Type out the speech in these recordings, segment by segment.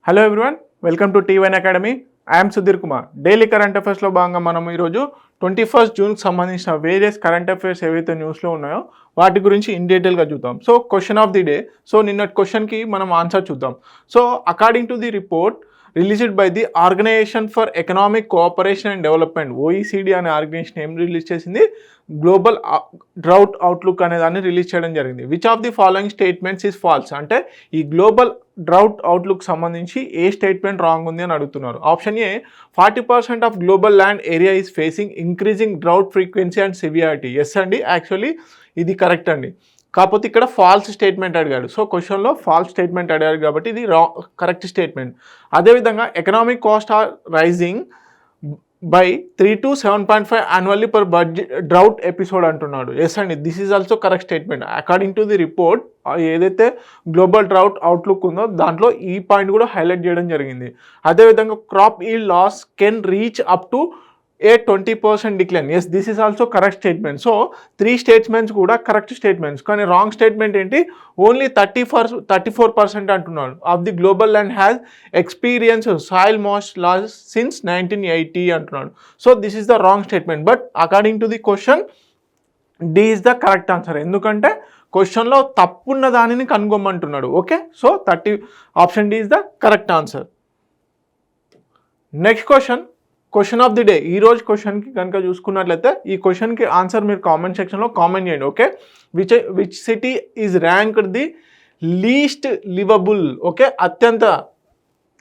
Hello everyone, welcome to టీ1 academy. I'm Sudheer Kumar. Daily current అఫైర్స్లో భాగంగా మనం ఈరోజు 21 జూన్కి సంబంధించిన వేరియస్ కరెంట్ అఫైర్స్ ఏవైతే న్యూస్లో ఉన్నాయో వాటి గురించి ఇన్ డీటెయిల్గా చూద్దాం. So question of the day. So నిన్నటి క్వశ్చన్కి మనం ఆన్సర్ చూద్దాం. So according to the report released by the organisation for economic cooperation and development, OECD అనే ఆర్గనైజేషన్ ఏం రిలీజ్ చేసింది? గ్లోబల్ డ్రౌట్ అవుట్లుక్ అనే దాన్ని రిలీజ్ చేయడం జరిగింది. Which of the following statements is false? అంటే ఈ గ్లోబల్ డ్రౌట్ అవుట్లుక్ సంబంధించి ఏ స్టేట్మెంట్ రాంగ్ ఉంది అని అడుగుతున్నారు. Option A, 40% of global land area is facing increasing drought frequency and severity. Yes అండి, యాక్చువల్లీ ఇది కరెక్ట్ అండి. కాకపోతే ఇక్కడ ఫాల్స్ స్టేట్మెంట్ అడిగాడు. సో క్వశ్చన్లో ఫాల్స్ స్టేట్మెంట్ అడిగాడు కాబట్టి ఇది కరెక్ట్ స్టేట్మెంట్. అదేవిధంగా economic cost are rising by 3 to 7.5 annually per budget drought episode అంటున్నాడు. ఎస్ అండి, this is also correct statement. According to the report ఏదైతే గ్లోబల్ డ్రౌట్ అవుట్లుక్ ఉందో దాంట్లో ఈ పాయింట్ కూడా హైలైట్ చేయడం జరిగింది. అదేవిధంగా crop yield loss can reach up to a 20% decline. Yes, this is also correct statement. So 3 statements కూడా correct statements. కానీ రాంగ్ స్టేట్మెంట్ ఏంటి? ఓన్లీ 34% అంటున్నాడు of the global land has experience soil moist loss since 1980 అంటున్నాడు. So this is the wrong statement. But according to the question D is the correct answer. ఎందుకంటే క్వశ్చన్లో తప్పున్న దానిని కనుగొమ్మంటున్నాడు. Okay, so option D is the correct answer. Next question of the day. ఈ రోజు క్వశ్చన్కి కనుక చూసుకున్నట్లయితే ఈ క్వశ్చన్కి ఆన్సర్ మీరు కామెంట్ సెక్షన్లో కామెంట్ చేయండి. Okay, which city is ranked the least liveable? Okay, అత్యంత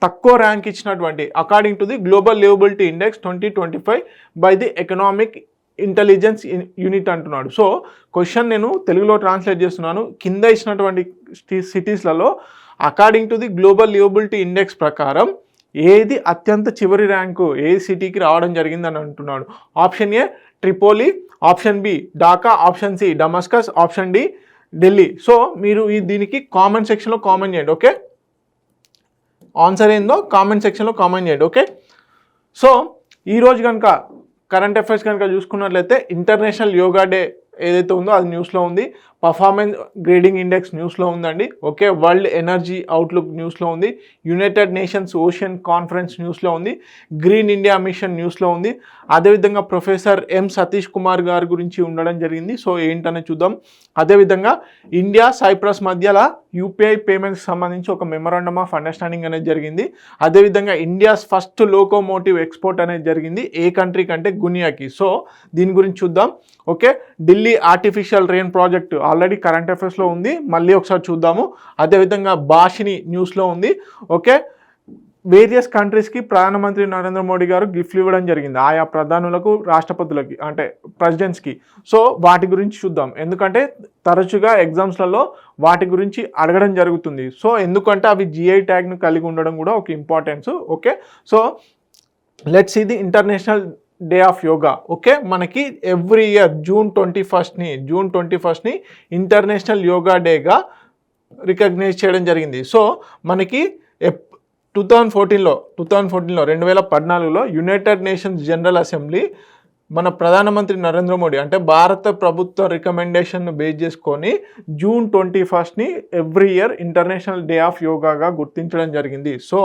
తక్కువ ర్యాంక్ ఇచ్చినటువంటి according to the global liveability index 2025 by the economic intelligence unit అంటున్నాడు. సో క్వశ్చన్ నేను తెలుగులో ట్రాన్స్లేట్ చేస్తున్నాను. కింద ఇచ్చినటువంటి సిటీస్లలో according to the global liveability index ప్రకారం ఏది అత్యంత చివరి ర్యాంకు ఏ సిటీకి రావడం జరిగిందని అంటున్నాడు. Option A Tripoli, option B Dhaka, option C Damascus, option D Delhi. So మీరు దీనికి కామెంట్ సెక్షన్లో కామెంట్ చేయండి. ఓకే, ఆన్సర్ ఏందో కామెంట్ సెక్షన్లో కామెంట్ చేయండి. ఓకే, సో ఈరోజు కనుక కరెంట్ అఫైర్స్ కనుక చూసుకున్నట్లయితే ఇంటర్నేషనల్ యోగా డే ఏదైతే ఉందో అది న్యూస్లో ఉంది. పర్ఫార్మెన్స్ గ్రేడింగ్ ఇండెక్స్ న్యూస్లో ఉందండి. ఓకే, వరల్డ్ ఎనర్జీ అవుట్లుక్ న్యూస్లో ఉంది. యునైటెడ్ నేషన్స్ ఓషన్ కాన్ఫరెన్స్ న్యూస్లో ఉంది. గ్రీన్ ఇండియా మిషన్ న్యూస్లో ఉంది. అదేవిధంగా ప్రొఫెసర్ ఎం సతీష్ కుమార్ గారి గురించి ఉండడం జరిగింది. సో ఏంటనే చూద్దాం. అదేవిధంగా ఇండియా సైప్రస్ మధ్యలో యూపీఐ పేమెంట్స్కి సంబంధించి ఒక మెమరాండమ్ ఆఫ్ అండర్స్టాండింగ్ అనేది జరిగింది. అదేవిధంగా ఇండియాస్ ఫస్ట్ లోకోమోటివ్ ఎక్స్పోర్ట్ అనేది జరిగింది ఏ కంట్రీ కంటే గునియాకి. సో దీని గురించి చూద్దాం. Okay, Delhi artificial rain project already current అఫైర్స్లో ఉంది, మళ్ళీ ఒకసారి చూద్దాము. అదేవిధంగా భాషిని న్యూస్లో ఉంది. ఓకే, వేరియస్ కంట్రీస్కి ప్రధానమంత్రి నరేంద్ర మోడీ గారు గిఫ్ట్లు ఇవ్వడం జరిగింది ఆయా ప్రధానులకు, రాష్ట్రపతులకి, అంటే ప్రెసిడెంట్స్కి. సో వాటి గురించి చూద్దాం, ఎందుకంటే తరచుగా ఎగ్జామ్స్లలో వాటి గురించి అడగడం జరుగుతుంది. సో ఎందుకంటే అవి జిఐ ట్యాగ్ను కలిగి ఉండడం కూడా ఒక importance. Okay, so let's see the international day of yoga. Okay, మనకి ఎవ్రీ ఇయర్ జూన్ 21ని ఇంటర్నేషనల్ యోగా డేగా రికగ్నైజ్ చేయడం జరిగింది. సో మనకి 2014లో 2014లో యునైటెడ్ నేషన్స్ జనరల్ అసెంబ్లీ మన ప్రధానమంత్రి నరేంద్ర మోడీ అంటే భారత ప్రభుత్వ రికమెండేషన్ను బేస్ చేసుకొని జూన్ 21ని every year international day of యోగాగా గుర్తించడం జరిగింది. సో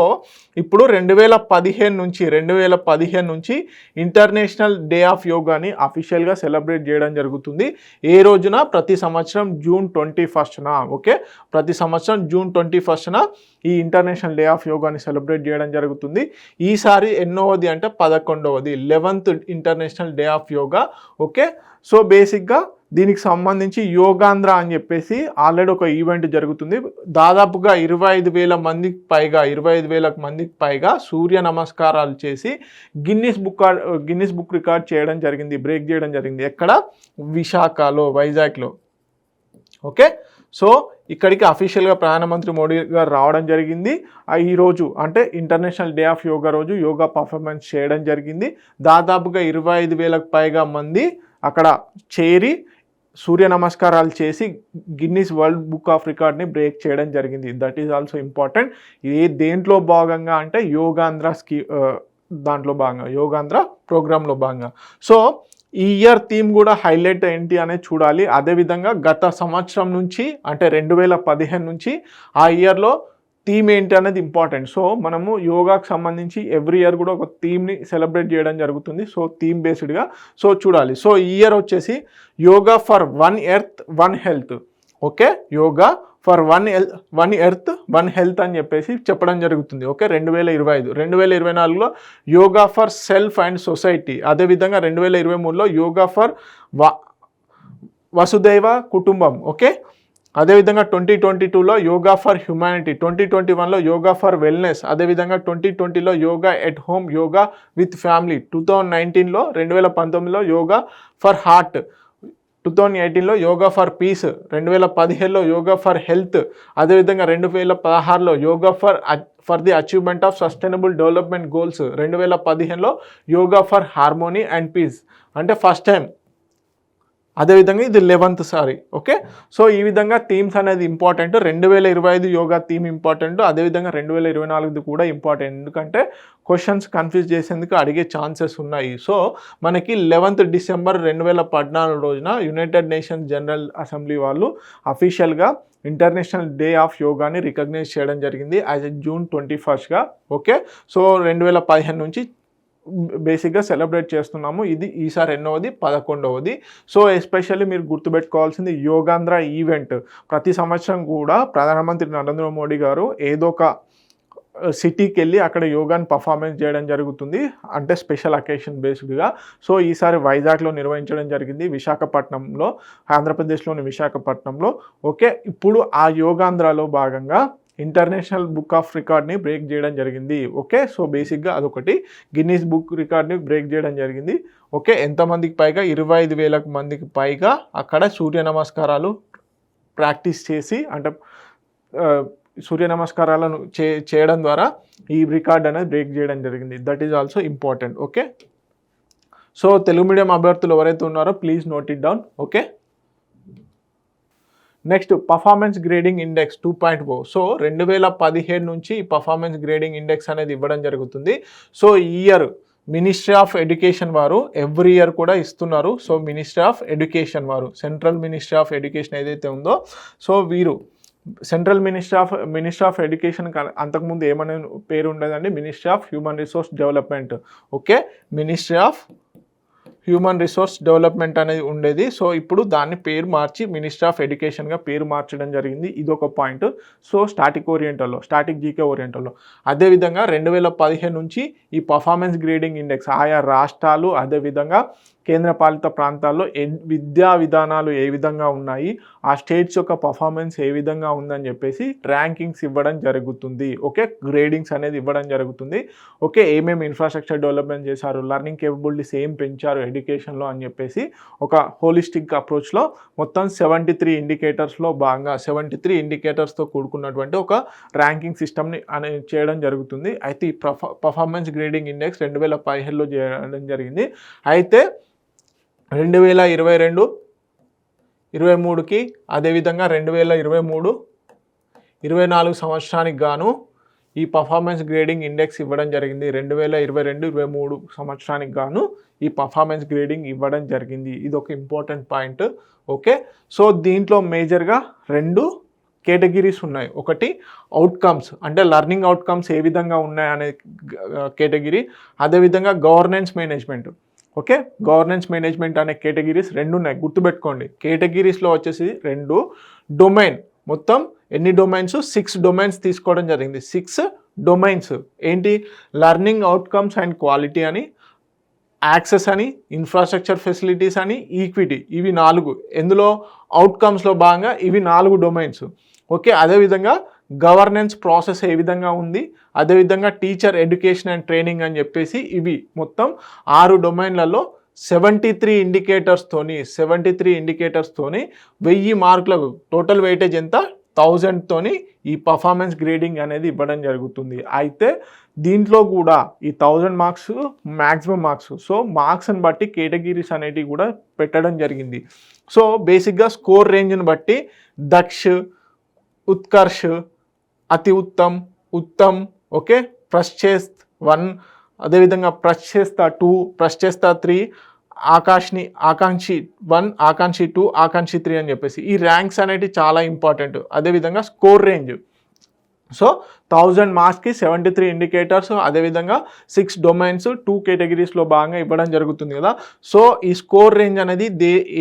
ఇప్పుడు 2015 నుంచి ఇంటర్నేషనల్ డే ఆఫ్ యోగాని అఫీషియల్గా సెలబ్రేట్ చేయడం జరుగుతుంది. ఏ రోజున? ప్రతి సంవత్సరం జూన్ 21న. ఓకే, ప్రతి సంవత్సరం జూన్ 21న ఈ ఇంటర్నేషనల్ డే ఆఫ్ యోగాని సెలబ్రేట్ చేయడం జరుగుతుంది. ఈసారి ఎన్నోవది అంటే 11వది, 11th international day of yoga. Okay, so బేసిక్గా దీనికి సంబంధించి యోగాంధ్ర అని చెప్పేసి ఆల్రెడీ ఒక ఈవెంట్ జరుగుతుంది. దాదాపుగా 25,000 మందికి పైగా సూర్య నమస్కారాలు చేసి గిన్నిస్ బుక్ రికార్డ్ చేయడం జరిగింది, బ్రేక్ చేయడం జరిగింది. ఎక్కడ? విశాఖలో, వైజాగ్లో. ఓకే, సో ఇక్కడికి అఫీషియల్గా ప్రధానమంత్రి మోడీ గారు రావడం జరిగింది. ఈరోజు అంటే ఇంటర్నేషనల్ డే ఆఫ్ యోగా రోజు యోగా పర్ఫార్మెన్స్ చేయడం జరిగింది. దాదాపుగా 25,000 పైగా మంది అక్కడ చేరి సూర్య నమస్కారాలు చేసి గిన్నిస్ వరల్డ్ బుక్ ఆఫ్ రికార్డ్ని బ్రేక్ చేయడం జరిగింది. That is also important. దేంట్లో భాగంగా అంటే యోగాంధ్ర దాంట్లో భాగంగా, యోగాంధ్ర ప్రోగ్రాంలో భాగంగా. సో ఈ ఇయర్ థీమ్ కూడా హైలైట్ ఏంటి అనేది చూడాలి. అదేవిధంగా గత సంవత్సరం నుంచి అంటే 2015 నుంచి ఆ ఇయర్లో థీమ్ ఏంటి అనేది ఇంపార్టెంట్. సో మనము యోగాకు సంబంధించి ఎవ్రీ ఇయర్ కూడా ఒక థీమ్ని సెలబ్రేట్ చేయడం జరుగుతుంది. సో థీమ్ బేస్డ్గా సో చూడాలి. సో ఈ ఇయర్ వచ్చేసి yoga for 1 earth 1 health. Okay, yoga for 1 earth 1 health అని చెప్పేసి చెప్పడం జరుగుతుంది. ఓకే, 2025. 2024లో yoga for self and society. అదేవిధంగా 2023లో యోగా ఫర్ వసుదైవ కుటుంబం. ఓకే, అదేవిధంగా 2022లో యోగా ఫర్ హ్యుమానిటీ, 2021లో యోగా ఫర్ వెల్నెస్, అదేవిధంగా 2020లో yoga at home, yoga with family, 2019లో 2019లో యోగా ఫర్ హార్ట్, 2018లో యోగా ఫర్ పీస్, 2017లో యోగా ఫర్ హెల్త్, అదేవిధంగా 2016లో yoga for the achievement of sustainable development goals, 2015లో yoga for harmony and peace అంటే ఫస్ట్ టైం. అదేవిధంగా ఇది 11th సారి. ఓకే, సో ఈ విధంగా థీమ్స్ అనేది ఇంపార్టెంట్. 2025 యోగా థీమ్ ఇంపార్టెంట్, అదేవిధంగా 2024 కూడా ఇంపార్టెంట్. ఎందుకంటే క్వశ్చన్స్ కన్ఫ్యూజ్ చేసేందుకు అడిగే ఛాన్సెస్ ఉన్నాయి. సో మనకి 11th డిసెంబర్ 2014 రోజున యునైటెడ్ నేషన్స్ జనరల్ అసెంబ్లీ వాళ్ళు అఫీషియల్గా ఇంటర్నేషనల్ డే ఆఫ్ యోగాని రికగ్నైజ్ చేయడం జరిగింది యాజ్ జూన్ 21గా. ఓకే, సో 2015 నుంచి బేసిక్గా సెలబ్రేట్ చేస్తున్నాము. ఇది ఈసారి ఎన్నోది 11వది. సో ఎస్పెషల్లీ మీరు గుర్తుపెట్టుకోవాల్సింది యోగాంధ్ర ఈవెంట్. ప్రతి సంవత్సరం కూడా ప్రధానమంత్రి నరేంద్ర మోడీ గారు ఏదో ఒక సిటీకి వెళ్ళి అక్కడ యోగాని పర్ఫార్మెన్స్ చేయడం జరుగుతుంది, అంటే స్పెషల్ అకేషన్ బేస్డ్గా. సో ఈసారి వైజాగ్లో నిర్వహించడం జరిగింది, విశాఖపట్నంలో, ఆంధ్రప్రదేశ్లోని విశాఖపట్నంలో. ఓకే, ఇప్పుడు ఆ యోగాంధ్రలో భాగంగా ఇంటర్నేషనల్ బుక్ ఆఫ్ రికార్డ్ని బ్రేక్ చేయడం జరిగింది. ఓకే, సో బేసిక్గా అదొకటి గిన్నీస్ బుక్ రికార్డ్ని బ్రేక్ చేయడం జరిగింది. ఓకే, ఎంతమందికి పైగా 25,000 మందికి పైగా అక్కడ సూర్య నమస్కారాలు ప్రాక్టీస్ చేసి, అంటే సూర్య నమస్కారాలను చేయడం ద్వారా ఈ రికార్డ్ అనేది బ్రేక్ చేయడం జరిగింది. That is also important. Okay, so Telugu medium అభ్యర్థులు ఎవరైతే ఉన్నారో please note it down. Okay, next performance grading index 2.0. So 2017 నుంచి ఈ పర్ఫార్మెన్స్ గ్రేడింగ్ ఇండెక్స్ అనేది ఇవ్వడం జరుగుతుంది. సో ఈ ఇయర్ మినిస్ట్రీ ఆఫ్ ఎడ్యుకేషన్ వారు ఎవ్రీ ఇయర్ కూడా ఇస్తున్నారు. సో మినిస్ట్రీ ఆఫ్ ఎడ్యుకేషన్ వారు, సెంట్రల్ మినిస్ట్రీ ఆఫ్ ఎడ్యుకేషన్ ఏదైతే ఉందో, సో వీరు సెంట్రల్ మినిస్ట్రీ ఆఫ్ ఎడ్యుకేషన్ అంతకుముందు ఏమనే పేరు ఉండదండి, ministry of human resource development. Okay, ministry of human resource development అనేది ఉండేది. సో ఇప్పుడు దాన్ని పేరు మార్చి మినిస్ట్రీ ఆఫ్ ఎడ్యుకేషన్గా పేరు మార్చడం జరిగింది. ఇదొక పాయింట్. సో స్టాటిక్ జీకే ఓరియంటల్లో. అదేవిధంగా 2015 నుంచి ఈ పర్ఫార్మెన్స్ గ్రేడింగ్ ఇండెక్స్ ఆయా రాష్ట్రాలు, అదేవిధంగా కేంద్రపాలిత ప్రాంతాల్లో విద్యా విధానాలు ఏ విధంగా ఉన్నాయి, ఆ స్టేట్స్ యొక్క పర్ఫార్మెన్స్ ఏ విధంగా ఉందని చెప్పేసి ర్యాంకింగ్స్ ఇవ్వడం జరుగుతుంది. ఓకే, గ్రేడింగ్స్ అనేది ఇవ్వడం జరుగుతుంది. ఓకే, ఏమేమి ఇన్ఫ్రాస్ట్రక్చర్ డెవలప్మెంట్ చేశారు, లర్నింగ్ కేపబిలిటీస్ ఏం పెంచారు ఎడ్యుకేషన్లో అని చెప్పేసి ఒక హోలిస్టిక్ అప్రోచ్లో మొత్తం 73 ఇండికేటర్స్లో భాగంగా 73 ఇండికేటర్స్తో కూడుకున్నటువంటి ఒక ర్యాంకింగ్ సిస్టమ్ని చేయడం జరుగుతుంది. అయితే ఈ పర్ఫార్మెన్స్ గ్రేడింగ్ ఇండెక్స్ 2015లో చేయడం జరిగింది. అయితే 2022, 23కి అదేవిధంగా 2023, 24 సంవత్సరానికి గాను ఈ పర్ఫార్మెన్స్ గ్రేడింగ్ ఇండెక్స్ ఇవ్వడం జరిగింది. 2022, 23 సంవత్సరానికి గాను ఈ పర్ఫార్మెన్స్ గ్రేడింగ్ ఇవ్వడం జరిగింది. ఇది ఒక ఇంపార్టెంట్ పాయింట్. ఓకే, సో దీంట్లో మేజర్గా 2 కేటగిరీస్ ఉన్నాయి. ఒకటి అవుట్కమ్స్, అంటే లర్నింగ్ అవుట్కమ్స్ ఏ విధంగా ఉన్నాయనే కేటగిరీ, అదేవిధంగా governance management. Okay, governance management అనే కేటగిరీస్ 2 ఉన్నాయి, గుర్తుపెట్టుకోండి. కేటగిరీస్లో వచ్చేసి 2 డొమైన్, మొత్తం ఎన్ని డొమైన్స్, 6 డొమైన్స్ తీసుకోవడం జరిగింది. 6 డొమైన్స్ ఏంటి, లర్నింగ్ అవుట్కమ్స్ అండ్ క్వాలిటీ అని, యాక్సెస్ అని, ఇన్ఫ్రాస్ట్రక్చర్ ఫెసిలిటీస్ అని, ఈక్విటీ. ఇవి 4. ఎందులో అవుట్కమ్స్లో భాగంగా ఇవి 4 డొమైన్స్. ఓకే, అదేవిధంగా గవర్నెన్స్ ప్రాసెస్ ఏ విధంగా ఉంది, అదేవిధంగా టీచర్ ఎడ్యుకేషన్ అండ్ ట్రైనింగ్ అని చెప్పేసి ఇవి మొత్తం 6 డొమైన్లలో 73 ఇండికేటర్స్తోని 1000 మార్కులకు టోటల్ వెయిటేజ్ ఎంత, 1000తోని ఈ పర్ఫార్మెన్స్ గ్రేడింగ్ అనేది ఇవ్వడం జరుగుతుంది. అయితే దీంట్లో కూడా ఈ 1000 మార్క్స్ మ్యాక్సిమం మార్క్స్. సో మార్క్స్ని బట్టి కేటగిరీస్ అనేటివి కూడా పెట్టడం జరిగింది. సో బేసిక్గా స్కోర్ రేంజ్ని బట్టి దక్ష్, ఉత్కర్ష్, అతి ఉత్తమ్, ఉత్తమ్, ఓకే, ప్రశ్చేస్త్ 1, అదేవిధంగా ప్రశ్చేస్త 2, ప్రశ్చేస్త 3, ఆకాంక్షి 1, ఆకాంక్షి 2, ఆకాంక్షి 3 అని చెప్పేసి ఈ ర్యాంక్స్ అనేవి చాలా ఇంపార్టెంట్. అదేవిధంగా స్కోర్ రేంజ్ సో 1000 మార్క్స్కి 73 ఇండికేటర్స్, అదేవిధంగా 6 డొమైన్స్ 2 కేటగిరీస్లో భాగంగా ఇవ్వడం జరుగుతుంది కదా. సో ఈ స్కోర్ రేంజ్ అనేది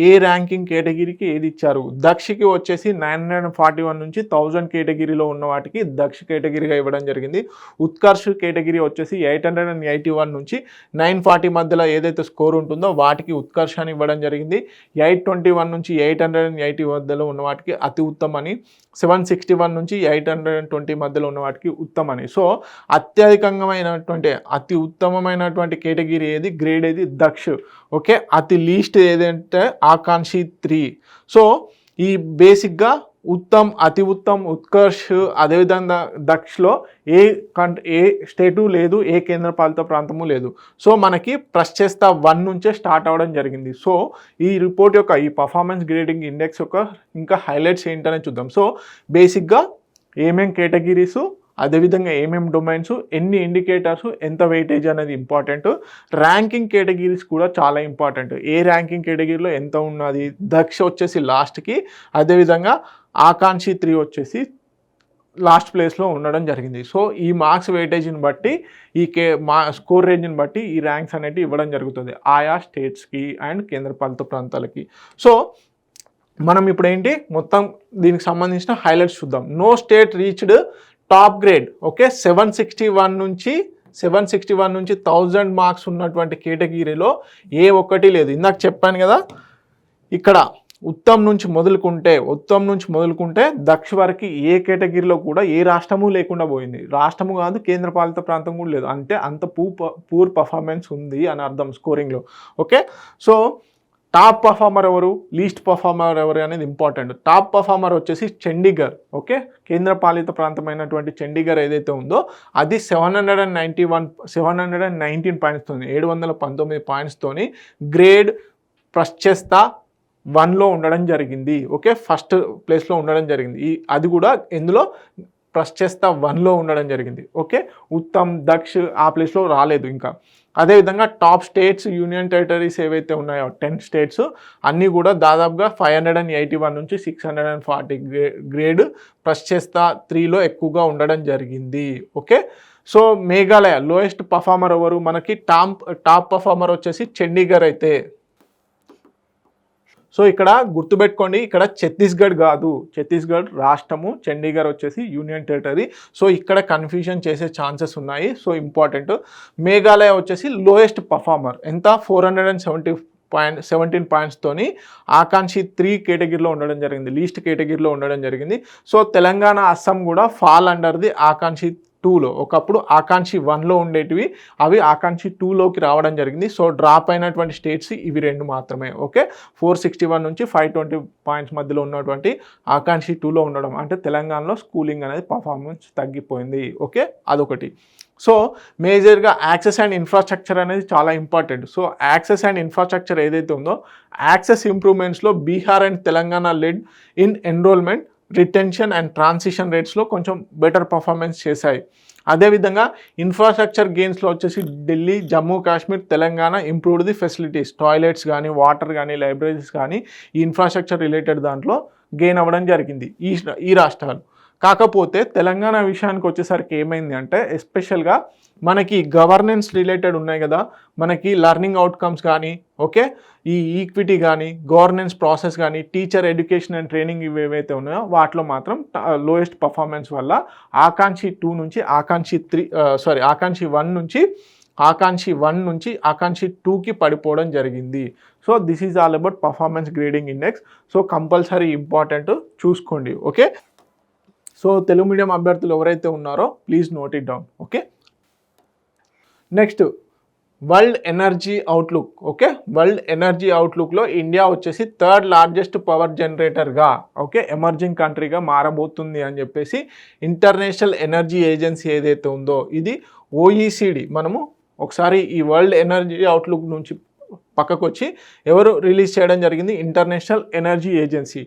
ఏ ర్యాంకింగ్ కేటగిరీకి ఏది ఇచ్చారు, దక్షకి వచ్చేసి 941 నుంచి 1000 కేటగిరీలో ఉన్న వాటికి దక్ష కేటగిరీగా ఇవ్వడం జరిగింది. ఉత్కర్ష్ కేటగిరీ వచ్చేసి 881 నుంచి 940 మధ్యలో ఏదైతే స్కోర్ ఉంటుందో వాటికి ఉత్కర్ష్ అని ఇవ్వడం జరిగింది. 821 నుంచి 880 మధ్యలో ఉన్న వాటికి అతి ఉత్తమ్ అని, 761 నుంచి 820 మధ్యలో ఉన్న వాటికి ఉత్తమ్ అని. సో అతి ఉత్తమమైనటువంటి కేటగిరీ ఏది, గ్రేడ్ ఏది, దక్ష్. ఓకే, అతి లీస్ట్ ఏదంటే ఆకాంక్షి 3. సో ఈ బేసిక్గా ఉత్తమ్, అతి ఉత్తమ్, ఉత్కర్ష్, అదేవిధంగా దక్షలో ఏ స్టేటు లేదు, ఏ కేంద్రపాలిత ప్రాంతము లేదు. సో మనకి ప్రశ్చేస్తా 1 నుంచే స్టార్ట్ అవ్వడం జరిగింది. సో ఈ రిపోర్ట్ యొక్క ఈ పర్ఫార్మెన్స్ గ్రేడింగ్ ఇండెక్స్ యొక్క ఇంకా హైలైట్స్ ఏంటనే చూద్దాం. సో బేసిక్గా ఏమేం కేటగిరీసు, అదేవిధంగా ఏమేమి డొమైన్స్, ఎన్ని ఇండికేటర్స్, ఎంత వెయిటేజ్ అనేది ఇంపార్టెంట్. ర్యాంకింగ్ కేటగిరీస్ కూడా చాలా ఇంపార్టెంట్. ఏ ర్యాంకింగ్ కేటగిరీలో ఎంత ఉన్నది, దక్ష వచ్చేసి లాస్ట్కి, అదేవిధంగా ఆకాంక్షి 3 వచ్చేసి లాస్ట్ ప్లేస్లో ఉండడం జరిగింది. సో ఈ మార్క్స్ వెయిటేజ్ని బట్టి స్కోర్ రేంజ్ని బట్టి ఈ ర్యాంక్స్ అనేవి ఇవ్వడం జరుగుతుంది ఆయా స్టేట్స్కి అండ్ కేంద్రపాలిత ప్రాంతాలకి. సో మనం ఇప్పుడు ఏంటి మొత్తం దీనికి సంబంధించిన హైలైట్స్ చూద్దాం. No state reached top grade. Okay, 761 నుంచి 1000 మార్క్స్ ఉన్నటువంటి కేటగిరీలో ఏ ఒక్కటి లేదు. ఇందాక చెప్పాను కదా, ఇక్కడ ఉత్తమ్ నుంచి మొదలుకుంటే దక్ష వరకు ఏ కేటగిరీలో కూడా ఏ రాష్ట్రము లేకుండా పోయింది. రాష్ట్రము కాదు, కేంద్రపాలిత ప్రాంతం కూడా లేదు. అంటే అంత పూర్ పర్ఫార్మెన్స్ ఉంది అని అర్థం స్కోరింగ్లో. ఓకే, సో టాప్ పర్ఫార్మర్ ఎవరు, లీస్ట్ పర్ఫార్మర్ ఎవరు అనేది ఇంపార్టెంట్. టాప్ పర్ఫార్మర్ వచ్చేసి చండీగఢ్. ఓకే, కేంద్రపాలిత ప్రాంతమైనటువంటి చండీగఢ్ ఏదైతే ఉందో అది 719 పాయింట్స్తో 719 పాయింట్స్తోని గ్రేడ్ ప్రశ్చేస్తా 1లో ఉండడం జరిగింది. ఓకే, ఫస్ట్ ప్లేస్లో ఉండడం జరిగింది. అది కూడా ఎందులో, ప్రశ్చేస్తా 1లో ఉండడం జరిగింది. ఓకే, ఉత్తమ్, దక్ష్ ఆ ప్లేస్లో రాలేదు ఇంకా. అదేవిధంగా టాప్ స్టేట్స్, యూనియన్ టెరిటరీస్ ఏవైతే ఉన్నాయో 10 స్టేట్స్ అన్నీ కూడా దాదాపుగా 581 నుంచి 640 గ్రేడ్ ప్రశ్చేస్తా 3లో ఎక్కువగా ఉండడం జరిగింది. Okay, so Meghalaya lowest performer ఎవరు, మనకి టాప్ పర్ఫార్మర్ వచ్చేసి చండీగఢ్ అయితే. సో ఇక్కడ గుర్తుపెట్టుకోండి, ఇక్కడ ఛత్తీస్గఢ్ కాదు, ఛత్తీస్గఢ్ రాష్ట్రము, చండీగఢ్ వచ్చేసి యూనియన్ టెరిటరీ. సో ఇక్కడ కన్ఫ్యూజన్ చేసే ఛాన్సెస్ ఉన్నాయి. So important. మేఘాలయ వచ్చేసి లోయెస్ట్ పర్ఫార్మర్, ఎంత 417 పాయింట్స్తోని ఆకాంక్షి 3 కేటగిరీలో ఉండడం జరిగింది, లీస్ట్ కేటగిరీలో ఉండడం జరిగింది. సో తెలంగాణ, అస్సాం కూడా ఫాల్ అండర్ ది ఆకాంక్షి 2లో. ఒకప్పుడు ఆకాంక్షి 1లో ఉండేటివి అవి ఆకాంక్షి 2లోకి రావడం జరిగింది. సో డ్రాప్ అయినటువంటి స్టేట్స్ ఇవి 2 మాత్రమే. ఓకే, 461 నుంచి 520 పాయింట్స్ మధ్యలో ఉన్నటువంటి ఆకాంక్షి 2లో ఉండడం అంటే తెలంగాణలో స్కూలింగ్ అనేది పర్ఫార్మెన్స్ తగ్గిపోయింది. ఓకే, అదొకటి. సో మేజర్గా యాక్సెస్ అండ్ ఇన్ఫ్రాస్ట్రక్చర్ అనేది చాలా important. So access and infrastructure ఏదైతే ఉందో యాక్సెస్ ఇంప్రూవ్మెంట్స్లో Bihar and Telangana led in enrolment, retention and transition రేట్స్లో కొంచెం బెటర్ పర్ఫార్మెన్స్ చేశాయి. అదేవిధంగా ఇన్ఫ్రాస్ట్రక్చర్ గెయిన్స్లో వచ్చేసి Delhi, Jammu Kashmir, Telangana improved the facilities, toilets కానీ, వాటర్ కానీ, లైబ్రరీస్ కానీ ఈ ఇన్ఫ్రాస్ట్రక్చర్ రిలేటెడ్ దాంట్లో గెయిన్ అవ్వడం జరిగింది ఈ రాష్ట్రాలు. కాకపోతే తెలంగాణ విషయానికి వచ్చేసరికి ఏమైంది అంటే ఎస్పెషల్గా మనకి గవర్నెన్స్ రిలేటెడ్ ఉన్నాయి కదా, మనకి లర్నింగ్ అవుట్కమ్స్ కానీ, ఓకే, ఈ ఈక్విటీ కానీ, గవర్నెన్స్ ప్రాసెస్ కానీ, టీచర్ ఎడ్యుకేషన్ అండ్ ట్రైనింగ్ ఇవి ఏవైతే ఉన్నాయో వాటిలో మాత్రం లోయెస్ట్ పర్ఫార్మెన్స్ వల్ల ఆకాంక్షి 2 నుంచి ఆకాంక్షి 1 నుంచి ఆకాంక్షి 2కి పడిపోవడం జరిగింది. So this is all about performance grading index. So compulsory important, చూసుకోండి. ఓకే, సో తెలుగు మీడియం అభ్యర్థులు ఎవరైతే ఉన్నారో please note it down. Okay, next world energy outlook. Okay, world energy అవుట్లుక్లో ఇండియా వచ్చేసి 3rd లార్జెస్ట్ పవర్ జనరేటర్గా, ఓకే, ఎమర్జింగ్ కంట్రీగా మారబోతుంది అని చెప్పేసి ఇంటర్నేషనల్ ఎనర్జీ ఏజెన్సీ ఏదైతే ఉందో ఇది OECD. మనము ఒకసారి ఈ వరల్డ్ ఎనర్జీ అవుట్లుక్ నుంచి పక్కకు వచ్చి ఎవరు రిలీజ్ చేయడం జరిగింది, ఇంటర్నేషనల్ ఎనర్జీ ఏజెన్సీ.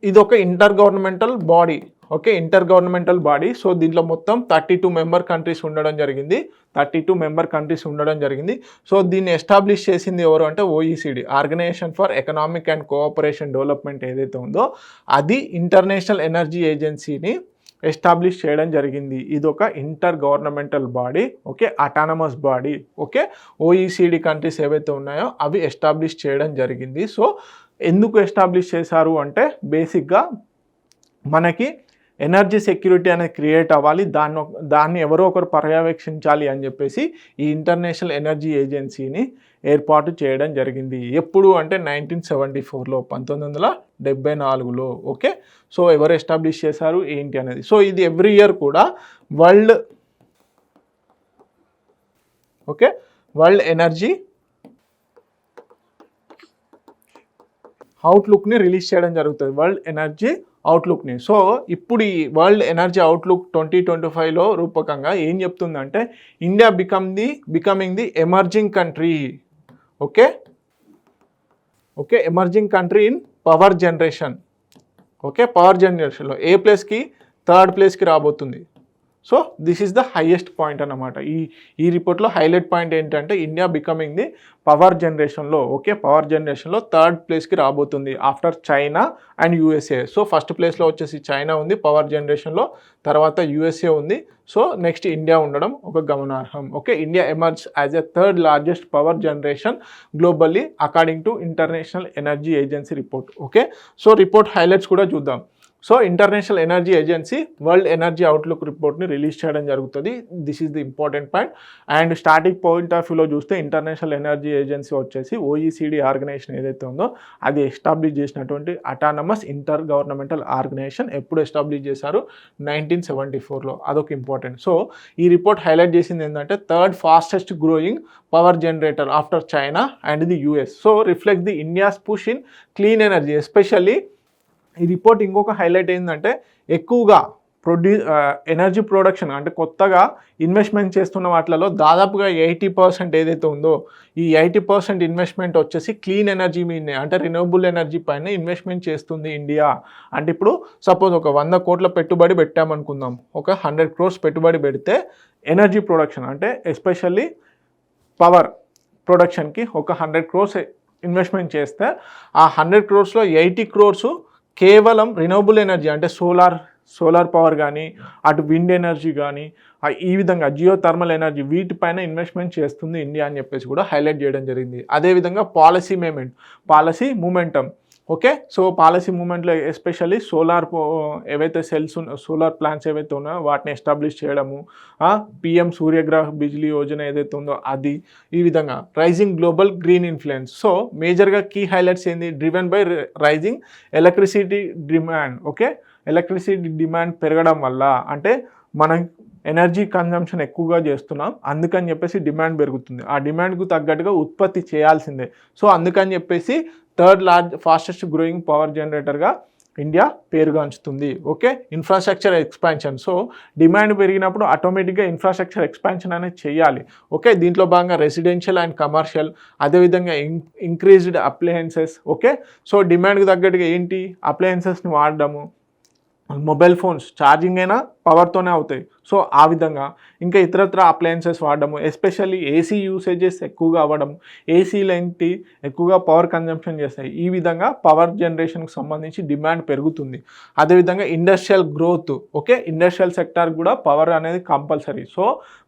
ఇది ఒక inter governmental body. Okay, inter governmental body. So దీంట్లో మొత్తం 32 మెంబర్ కంట్రీస్ ఉండడం జరిగింది. సో దీన్ని ఎస్టాబ్లిష్ చేసింది ఎవరు అంటే OECD, organisation for economic and cooperation development ఏదైతే ఉందో అది ఇంటర్నేషనల్ ఎనర్జీ ఏజెన్సీని ఎస్టాబ్లిష్ చేయడం జరిగింది. ఇది ఒక inter governmental body, okay, autonomous body, okay. OECD countries ఏవైతే ఉన్నాయో అవి ఎస్టాబ్లిష్ చేయడం జరిగింది. సో ఎందుకు ఎస్టాబ్లిష్ చేశారు అంటే బేసిక్గా మనకి ఎనర్జీ సెక్యూరిటీ అనేది క్రియేట్ అవ్వాలి, దాన్ని ఎవరో ఒకరు పర్యవేక్షించాలి అని చెప్పేసి ఈ ఇంటర్నేషనల్ ఎనర్జీ ఏజెన్సీని ఏర్పాటు చేయడం జరిగింది. ఎప్పుడు అంటే 1974లో 1974లో, ఓకే. సో ఎవరు ఎస్టాబ్లిష్ చేశారు ఏంటి అనేది. సో ఇది ఎవ్రీ ఇయర్ కూడా వరల్డ్ ఎనర్జీ అవుట్లుక్ని రిలీజ్ చేయడం జరుగుతుంది, వరల్డ్ ఎనర్జీ అవుట్లుక్ని. సో ఇప్పుడు ఈ వరల్డ్ ఎనర్జీ అవుట్లుక్ 2025లో రూపకంగా ఏం చెప్తుందంటే India becoming the emerging country, okay, emerging country in power generation, okay. Power జనరేషన్లో ఏ ప్లేస్కి, థర్డ్ ప్లేస్కి రాబోతుంది. So this is the highest point అన్నమాట. ఈ రిపోర్ట్లో హైలైట్ పాయింట్ ఏంటంటే ఇండియా బికమింగ్ ది పవర్ జనరేషన్లో, ఓకే, పవర్ జనరేషన్లో థర్డ్ ప్లేస్కి రాబోతుంది after China and USA. So first ప్లేస్లో వచ్చేసి చైనా ఉంది పవర్ జనరేషన్లో, తర్వాత USA ఉంది. సో నెక్స్ట్ ఇండియా ఉండడం ఒక గమనార్హం, okay. India emerge as a third largest power generation globally according to international energy agency report, okay. So report highlights కూడా చూద్దాం. So international energy agency world energy outlook రిపోర్ట్ని release చేయడం జరుగుతుంది. This is the important point. And starting point of వ్యూలో చూస్తే ఇంటర్నేషనల్ energy ఏజెన్సీ వచ్చేసి OECD ఆర్గనైజేషన్ ఏదైతే ఉందో అది ఎస్టాబ్లిష్ చేసినటువంటి అటానమస్ ఇంటర్ గవర్నమెంటల్ ఆర్గనైజేషన్. ఎప్పుడు ఎస్టాబ్లిష్ చేశారు? 1974లో. అదొక ఇంపార్టెంట్. సో ఈ రిపోర్ట్ హైలైట్ చేసింది ఏంటంటే third fastest growing power generator after China and the US. So reflect the India's push in clean energy. Especially ఈ రిపోర్ట్ ఇంకొక హైలైట్ ఏంటంటే ఎక్కువగా ఎనర్జీ ప్రొడక్షన్ అంటే కొత్తగా ఇన్వెస్ట్మెంట్ చేస్తున్న వాటిలలో దాదాపుగా 80% ఏదైతే ఉందో ఈ 80% ఇన్వెస్ట్మెంట్ వచ్చేసి క్లీన్ ఎనర్జీ మీదనే, అంటే రిన్యూవబుల్ ఎనర్జీ పైన ఇన్వెస్ట్మెంట్ చేస్తుంది ఇండియా. అంటే ఇప్పుడు సపోజ్ ఒక 100 కోట్ల పెట్టుబడి పెట్టామనుకుందాం, ఒక 100 crores పెట్టుబడి పెడితే ఎనర్జీ ప్రొడక్షన్ అంటే ఎస్పెషల్లీ పవర్ ప్రొడక్షన్కి ఒక 100 crores ఇన్వెస్ట్మెంట్ చేస్తే ఆ 100 crores-లో 80 crores కేవలం రిన్యూవబుల్ ఎనర్జీ అంటే సోలార్ పవర్ కానీ, అటు విండ్ ఎనర్జీ కానీ, ఈ విధంగా జియో థర్మల్ ఎనర్జీ వీటిపైన ఇన్వెస్ట్మెంట్ చేస్తుంది ఇండియా అని చెప్పేసి కూడా హైలైట్ చేయడం జరిగింది. అదేవిధంగా policy momentum, okay. So policy మూమెంట్లో ఎస్పెషల్లీ ఏవైతే సోలార్ ప్లాంట్స్ ఏవైతే ఉన్నాయో వాటిని ఎస్టాబ్లిష్ చేయడము, PM సూర్యగ్రహ బిజ్లీ యోజన ఏదైతే ఉందో అది, ఈ విధంగా rising global green influence. So మేజర్గా కీ హైలైట్స్ ఏంది? Driven by rising electricity demand, okay. Electricity demand పెరగడం వల్ల అంటే మనం ఎనర్జీ కన్జంప్షన్ ఎక్కువగా చేస్తున్నాం, అందుకని చెప్పేసి డిమాండ్ పెరుగుతుంది. ఆ డిమాండ్కు తగ్గట్టుగా ఉత్పత్తి చేయాల్సిందే. సో అందుకని చెప్పేసి థర్డ్ ఫాస్టెస్ట్ గ్రోయింగ్ పవర్ జనరేటర్గా ఇండియా పేరుగాంచుతుంది, okay. Infrastructure expansion. So demand పెరిగినప్పుడు ఆటోమేటిక్గా ఇన్ఫ్రాస్ట్రక్చర్ ఎక్స్పాన్షన్ అనేది చేయాలి, ఓకే. దీంట్లో భాగంగా రెసిడెన్షియల్ అండ్ కమర్షియల్, అదేవిధంగా ఇంక్రీజ్డ్ అప్లయన్సెస్, ఓకే. సో డిమాండ్కి తగ్గట్టుగా ఏంటి అప్లయన్సెస్ని వాడడము, మొబైల్ ఫోన్స్ ఛార్జింగ్ అయినా పవర్తోనే అవుతాయి. సో ఆ విధంగా ఇంకా ఇతరత్ర అప్లయన్సెస్ వాడడము, ఎస్పెషల్లీ AC యూసేజెస్ ఎక్కువగా అవ్వడం, ఏసీలు ఏంటి ఎక్కువగా పవర్ కన్జంప్షన్ చేస్తాయి. ఈ విధంగా పవర్ జనరేషన్కి సంబంధించి డిమాండ్ పెరుగుతుంది. అదేవిధంగా industrial growth, okay. Industrial sector కూడా పవర్ అనేది కంపల్సరీ. సో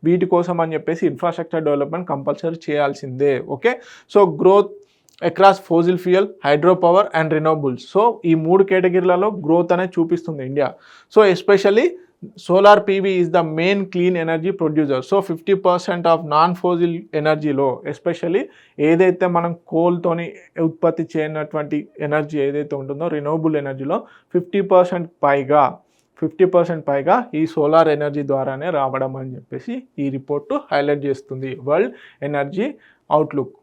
వీటి కోసం అని చెప్పేసి ఇన్ఫ్రాస్ట్రక్చర్ డెవలప్మెంట్ కంపల్సరీ చేయాల్సిందే, okay. So growth across fossil fuel, hydro power and renewables. So ఈ 3 కేటగిరీలలో గ్రోత్ అనేది చూపిస్తుంది India. So especially solar PV is the main clean energy producer. So 50% of non fossil ఎనర్జీలో ఎస్పెషల్లీ ఏదైతే మనం కోల్తోని ఉత్పత్తి చేయనటువంటి ఎనర్జీ ఏదైతే ఉంటుందో రినోబుల్ ఎనర్జీలో 50% పైగా ఈ సోలార్ ఎనర్జీ ద్వారానే రావడం అని చెప్పేసి ఈ రిపోర్టు హైలైట్ చేస్తుంది వరల్డ్ ఎనర్జీ అవుట్లుక్.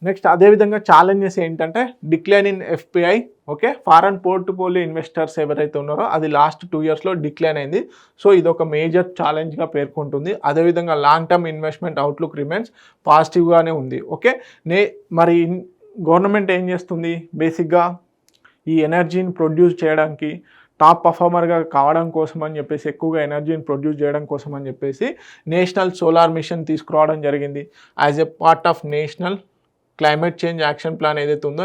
నెక్స్ట్ అదేవిధంగా ఛాలెంజెస్ ఏంటంటే decline in FPI, okay. Foreign portfolio investors ఎవరైతే ఉన్నారో అది లాస్ట్ 2 yearsలో డిక్లైన్ అయింది. సో ఇది ఒక మేజర్ ఛాలెంజ్గా పేర్కొంటుంది. అదేవిధంగా long term investment outlook remains పాజిటివ్గానే ఉంది, ఓకే. మరి గవర్నమెంట్ ఏం చేస్తుంది? బేసిక్గా ఈ ఎనర్జీని ప్రొడ్యూస్ చేయడానికి టాప్ పర్ఫార్మర్గా కావడం కోసం అని చెప్పేసి, ఎక్కువగా ఎనర్జీని ప్రొడ్యూస్ చేయడం కోసం అని చెప్పేసి నేషనల్ సోలార్ మిషన్ తీసుకురావడం జరిగింది as a part of national climate change action plan ఏదైతే ఉందో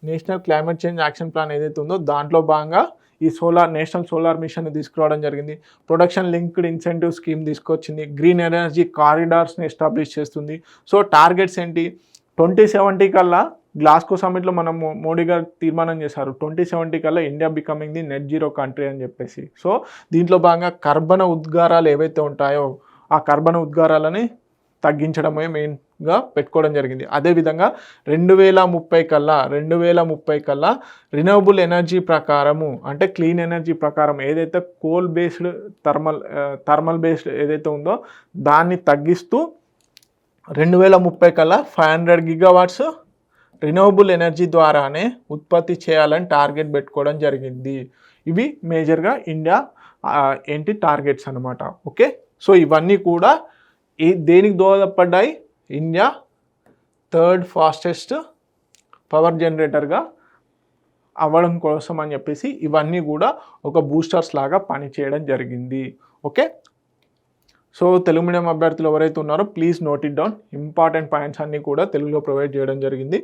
national climate change action plan ఏదైతే ఉందో దాంట్లో భాగంగా ఈ నేషనల్ సోలార్ మిషన్ తీసుకురావడం జరిగింది. ప్రొడక్షన్ లింక్డ్ ఇన్సెంటివ్ స్కీమ్ తీసుకొచ్చింది. గ్రీన్ ఎనర్జీ కారిడార్స్ని ఎస్టాబ్లిష్ చేస్తుంది. సో టార్గెట్స్ ఏంటి, 2070 కల్లా గ్లాస్గో సమ్మిట్లో మనం మోడీ గారు తీర్మానం చేశారు 2070 కల్లా India becoming the net zero country అని చెప్పేసి. సో దీంట్లో భాగంగా కర్బన ఉద్గారాలు ఏవైతే ఉంటాయో ఆ కర్బన ఉద్గారాలని తగ్గించడమే మెయిన్గా పెట్టుకోవడం జరిగింది. అదేవిధంగా 2030 కల్లా రినవబుల్ ఎనర్జీ ప్రకారము అంటే క్లీన్ ఎనర్జీ ప్రకారం ఏదైతే కోల్ బేస్డ్ థర్మల్ బేస్డ్ ఏదైతే ఉందో దాన్ని తగ్గిస్తూ 2030 కల్లా 500 గిగావాట్స్ రినవబుల్ ఎనర్జీ ద్వారానే ఉత్పత్తి చేయాలని టార్గెట్ పెట్టుకోవడం జరిగింది. ఇవి మేజర్గా ఇండియా టార్గెట్స్ అనమాట. ఓకే, సో ఇవన్నీ కూడా దేనికి దోహదపడ్డాయి, ఇండియా 3rd ఫాస్టెస్ట్ పవర్ జనరేటర్గా అవ్వడం కోసం అని చెప్పేసి ఇవన్నీ కూడా ఒక బూస్టర్స్ లాగా పనిచేయడం జరిగింది. ఓకే, సో తెలుగు మీడియం అభ్యర్థులు ఎవరైతే ఉన్నారో please note it down. Important points అన్నీ కూడా తెలుగులో ప్రొవైడ్ చేయడం జరిగింది.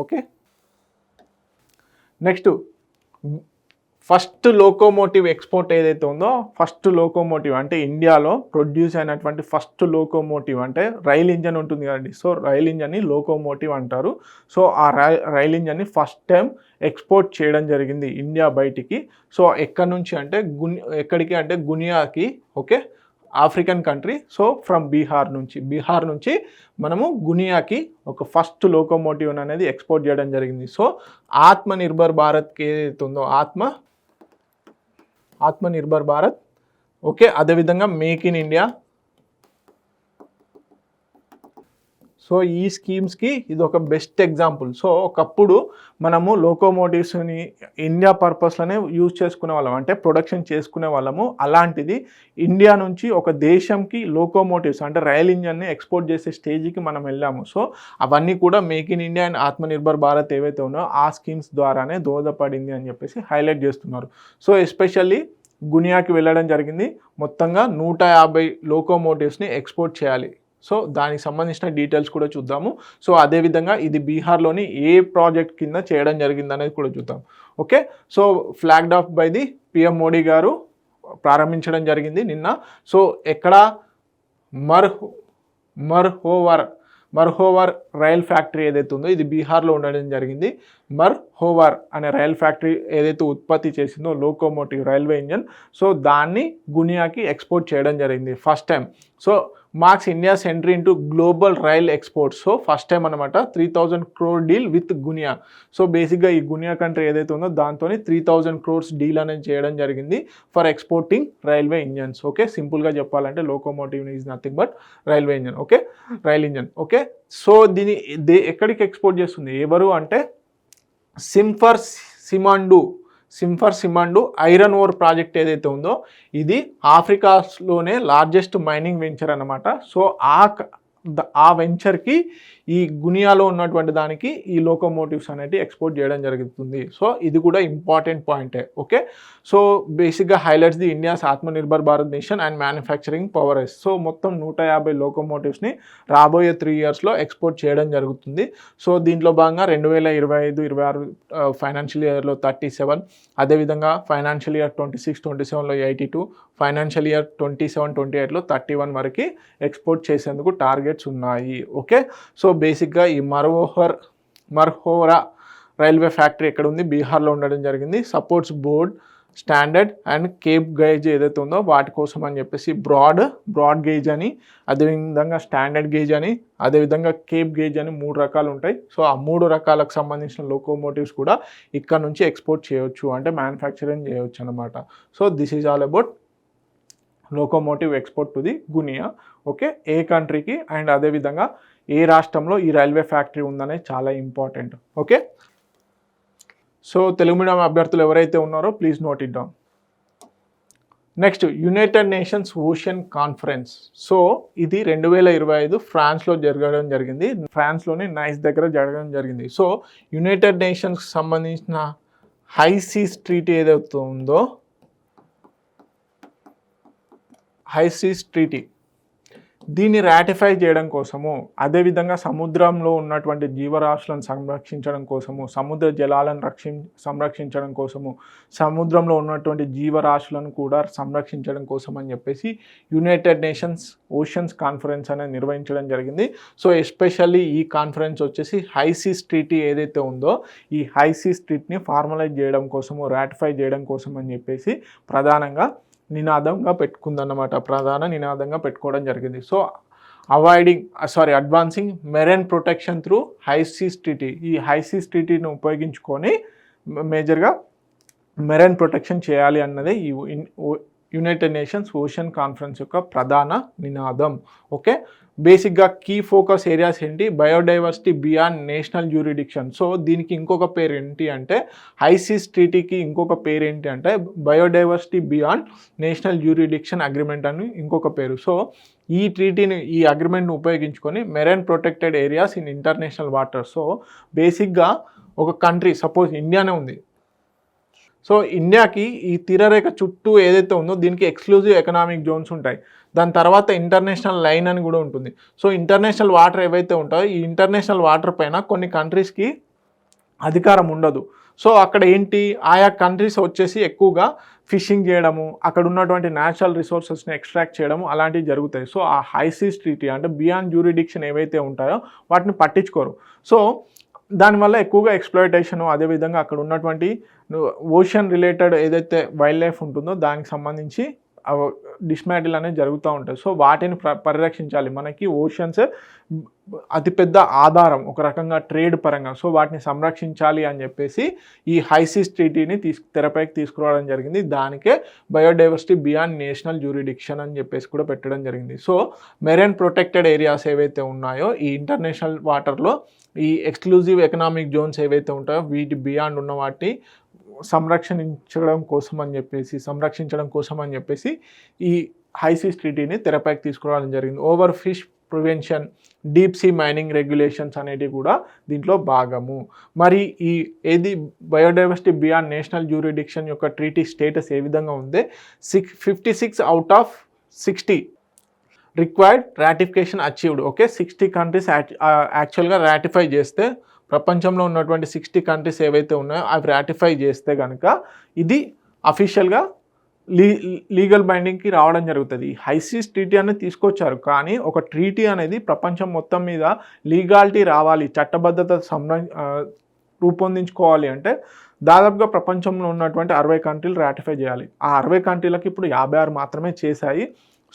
Okay, next first locomotive export ఏదైతే ఉందో ఫస్ట్ లోకోమోటివ్ అంటే ఇండియాలో ప్రొడ్యూస్ అయినటువంటి ఫస్ట్ లోకోమోటివ్ అంటే రైల్ ఇంజన్ ఉంటుంది కదండి. సో రైల్ ఇంజన్ని లోకోమోటివ్ అంటారు. సో ఆ రైల్ ఇంజన్ని ఫస్ట్ టైం ఎక్స్పోర్ట్ చేయడం జరిగింది ఇండియా బయటికి. సో ఎక్కడి నుంచి అంటే ఎక్కడికి అంటే గునియాకి. Okay, African country. So from Bihar నుంచి మనము గునియాకి ఒక ఫస్ట్ లోకోమోటివ్ అనేది ఎక్స్పోర్ట్ చేయడం జరిగింది. సో ఆత్మనిర్భర్ భారత్కి ఏదైతే ఉందో ఆత్మనిర్భర్ భారత్. ఓకే, అదేవిధంగా మేక్ ఇన్ ఇండియా. సో ఈ స్కీమ్స్కి ఇది ఒక బెస్ట్ ఎగ్జాంపుల్. సో ఒకప్పుడు మనము లోకోమోటివ్స్ని ఇండియా పర్పస్లోనే యూజ్ చేసుకునే వాళ్ళం, అంటే ప్రొడక్షన్ చేసుకునే వాళ్ళము. అలాంటిది ఇండియా నుంచి ఒక దేశంకి లోకోమోటివ్స్ అంటే రైల్ ఇంజన్ని ఎక్స్పోర్ట్ చేసే స్టేజ్కి మనం వెళ్ళాము. సో అవన్నీ కూడా make in India and Atmanirbhar Bharat ఏవైతే ఉన్నాయో ఆ స్కీమ్స్ ద్వారానే దోహదపడింది అని చెప్పేసి హైలైట్ చేస్తున్నారు. సో ఎస్పెషల్లీ గునియాకి వెళ్ళడం జరిగింది. మొత్తంగా 150 లోకోమోటివ్స్ని ఎక్స్పోర్ట్ చేయాలి. సో దానికి సంబంధించిన డీటెయిల్స్ కూడా చూద్దాము. సో అదేవిధంగా ఇది బీహార్లోని ఏ ప్రాజెక్ట్ కింద చేయడం జరిగింది అనేది కూడా చూద్దాం. Okay, so flagged of by the PM Modi గారు ప్రారంభించడం జరిగింది నిన్న. సో ఎక్కడ మర్హోవర్ రైల్ ఫ్యాక్టరీ ఏదైతే ఉందో ఇది బీహార్లో ఉండడం జరిగింది. మర్హోవర్ అనే రైల్ ఫ్యాక్టరీ ఏదైతే ఉత్పత్తి చేసిందో లోకోమోటివ్ రైల్వే ఇంజన్, సో దాన్ని గునియాకి ఎక్స్పోర్ట్ చేయడం జరిగింది first time. So marks India's entry into global rail exports. So first time అనమాట 3000 crore డీల్ విత్ గునియా. సో బేసిక్గా ఈ గునియా కంట్రీ ఏదైతే ఉందో దాంతో 3000 crores డీల్ అనేది చేయడం జరిగింది for exporting railway engines. Okay, సింపుల్గా చెప్పాలంటే locomotive is nothing but railway engine. Okay, rail engine. Okay, so దీన్ని ఎక్కడికి ఎక్స్పోర్ట్ చేస్తుంది ఎవరు అంటే సింఫర్ సిమాండు ఐరన్ ఓర్ ప్రాజెక్ట్ ఏదైతే ఉందో ఇది ఆఫ్రికాలోనే లార్జెస్ట్ మైనింగ్ వెంచర్ అన్నమాట. సో ఆ వెంచర్కి ఈ గునియాలో ఉన్నటువంటి దానికి ఈ లోకోమోటివ్స్ అనేవి ఎక్స్పోర్ట్ చేయడం జరుగుతుంది. సో ఇది కూడా ఇంపార్టెంట్ పాయింటే. ఓకే, సో బేసిక్గా highlights the India's Atmanirbhar Bharat mission and manufacturing powers. So మొత్తం 150 లోకోమోటివ్స్ని రాబోయే 3 yearsలో ఎక్స్పోర్ట్ చేయడం జరుగుతుంది. సో దీంట్లో భాగంగా 2025-26 ఫైనాన్షియల్ ఇయర్లో 37, అదేవిధంగా ఫైనాన్షియల్ ఇయర్ 26-27లో 82, ఫైనాన్షియల్ ఇయర్ 27-28లో 31 వరకు ఎక్స్పోర్ట్ చేసేందుకు టార్గెట్స్ ఉన్నాయి. ఓకే, సో బేసిక్గా ఈ మర్హోరా రైల్వే ఫ్యాక్టరీ ఎక్కడ ఉంది, బీహార్లో ఉండడం జరిగింది. Supports board, standard and Cape gauge ఏదైతే ఉందో వాటి కోసం అని చెప్పేసి బ్రాడ్ గేజ్ అని, అదేవిధంగా స్టాండర్డ్ గేజ్ అని, అదేవిధంగా కేప్ గేజ్ అని 3 రకాలు ఉంటాయి. సో ఆ 3 రకాలకు సంబంధించిన లోకోమోటివ్స్ కూడా ఇక్కడ నుంచి ఎక్స్పోర్ట్ చేయవచ్చు, అంటే మ్యానుఫ్యాక్చరింగ్ చేయవచ్చు అనమాట. So this is all about locomotive export to the Guinea. Okay, ఏ కంట్రీకి అండ్ అదేవిధంగా ఏ రాష్ట్రంలో ఈ రైల్వే ఫ్యాక్టరీ ఉందనేది చాలా important. Okay, so Telugu medium అభ్యర్థులు ఎవరైతే ఉన్నారో please note it down. Next United nations ocean conference. So ఇది 2025 ఫ్రాన్స్లో జరగడం జరిగింది. ఫ్రాన్స్లోని నైస్ దగ్గర జరగడం జరిగింది. సో యునైటెడ్ నేషన్స్కి సంబంధించిన హై సీస్ ట్రీటీ ఏదైతే ఉందో హై సీస్ ట్రీటీ దీన్ని రాటిఫై చేయడం కోసము, అదేవిధంగా సముద్రంలో ఉన్నటువంటి జీవరాశులను సంరక్షించడం కోసము, సముద్ర జలాలను సంరక్షించడం కోసము, సముద్రంలో ఉన్నటువంటి జీవరాశులను కూడా సంరక్షించడం కోసం అని చెప్పేసి యునైటెడ్ నేషన్స్ ఓషన్స్ కాన్ఫరెన్స్ అనేది నిర్వహించడం జరిగింది. సో ఎస్పెషల్లీ ఈ కాన్ఫరెన్స్ వచ్చేసి హైసీస్ ట్రీటీ ఏదైతే ఉందో ఈ హైసీస్ ట్రీటీని ఫార్మలైజ్ చేయడం కోసము, రాటిఫై చేయడం కోసం అని చెప్పేసి ప్రధాన నినాదంగా పెట్టుకోవడం జరిగింది. So advancing marine protection through high seas treaty, ఈ హైసీస్ ట్రీటీని ఉపయోగించుకొని మేజర్గా మెరైన్ ప్రొటెక్షన్ చేయాలి అన్నదే ఈ యునైటెడ్ నేషన్స్ ఓషన్ కాన్ఫరెన్స్ యొక్క ప్రధాన నినాదం. ఓకే, బేసిక్గా కీ ఫోకస్ ఏరియాస్ ఏంటి? Biodiversity beyond national jurisdiction. So దీనికి ఇంకొక పేరు ఏంటి అంటే, హైసీస్ ట్రీటీకి ఇంకొక పేరు ఏంటి అంటే biodiversity beyond national jurisdiction agreement అని ఇంకొక పేరు. సో ఈ అగ్రిమెంట్ని ఉపయోగించుకొని marine protected areas in international water. So బేసిక్గా ఒక కంట్రీ, సపోజ్ ఇండియానే ఉంది, సో ఇండియాకి ఈ తీరరేఖ చుట్టూ ఏదైతే ఉందో దీనికి ఎక్స్క్లూజివ్ ఎకనామిక్ జోన్స్ ఉంటాయి. దాని తర్వాత ఇంటర్నేషనల్ లైన్ అని కూడా ఉంటుంది. సో ఇంటర్నేషనల్ వాటర్ ఏవైతే ఉంటాయో ఈ ఇంటర్నేషనల్ వాటర్ పైన కొన్ని కంట్రీస్కి అధికారం ఉండదు. సో అక్కడ ఏంటి, ఆయా కంట్రీస్ వచ్చేసి ఎక్కువగా ఫిషింగ్ చేయడము, అక్కడ ఉన్నటువంటి న్యాచురల్ రిసోర్సెస్ని ఎక్స్ట్రాక్ట్ చేయడము అలాంటివి జరుగుతాయి. సో ఆ హైసీస్ ట్రీటీ అంటే బియాండ్ జ్యూరిడిక్షన్ ఏవైతే ఉంటాయో వాటిని పట్టించుకోరు. సో దానివల్ల ఎక్కువగా ఎక్స్ప్లాయిటేషను, అదేవిధంగా అక్కడ ఉన్నటువంటి ఓషన్ రిలేటెడ్ ఏదైతే వైల్డ్ లైఫ్ ఉంటుందో దానికి సంబంధించి డిస్మాటిల్ అనేది జరుగుతూ ఉంటాయి. సో వాటిని పరిరక్షించాలి. మనకి ఓషన్స్ అతిపెద్ద ఆధారం ఒక రకంగా ట్రేడ్ పరంగా. సో వాటిని సంరక్షించాలి అని చెప్పేసి ఈ హైసీస్ ట్రీటీని తెరపైకి తీసుకురావడం జరిగింది. దానికే బయోడైవర్సిటీ బియాండ్ నేషనల్ జ్యూరిడిక్షన్ అని చెప్పేసి కూడా పెట్టడం జరిగింది. సో మెరైన్ ప్రొటెక్టెడ్ ఏరియాస్ ఏవైతే ఉన్నాయో ఈ ఇంటర్నేషనల్ వాటర్లో ఈ ఎక్స్క్లూజివ్ ఎకనామిక్ జోన్స్ ఏవైతే ఉంటాయో వీటి బియాండ్ ఉన్న వాటి సంరక్షించడం కోసం అని చెప్పేసి ఈ హైసీస్ ట్రీటీని తెరపైకి తీసుకురావడం జరిగింది. Over fish prevention, deep sea mining regulations అనేటివి కూడా దీంట్లో భాగము. మరి ఏది బయోడైవర్సిటీ బియాండ్ నేషనల్ జ్యూరిడిక్షన్ యొక్క ట్రీటీ స్టేటస్ ఏ విధంగా ఉంది? 56 out of 60 required ratification achieved. Okay, 60 countries యాక్చువల్గా రాటిఫై చేస్తే, ప్రపంచంలో ఉన్నటువంటి 60 కంట్రీస్ ఏవైతే ఉన్నాయో అవి రాటిఫై చేస్తే కనుక ఇది అఫీషియల్గా లీగల్ బైండింగ్కి రావడం జరుగుతుంది. హైసీస్ ట్రీటీ అనేది తీసుకొచ్చారు, కానీ ఒక ట్రీటీ అనేది ప్రపంచం మొత్తం మీద లీగాలిటీ రావాలి, చట్టబద్ధత రూపొందించుకోవాలి అంటే దాదాపుగా ప్రపంచంలో ఉన్నటువంటి 60 కంట్రీలు రాటిఫై చేయాలి. ఆ 60 కంట్రీలకు ఇప్పుడు 56 మాత్రమే చేశాయి.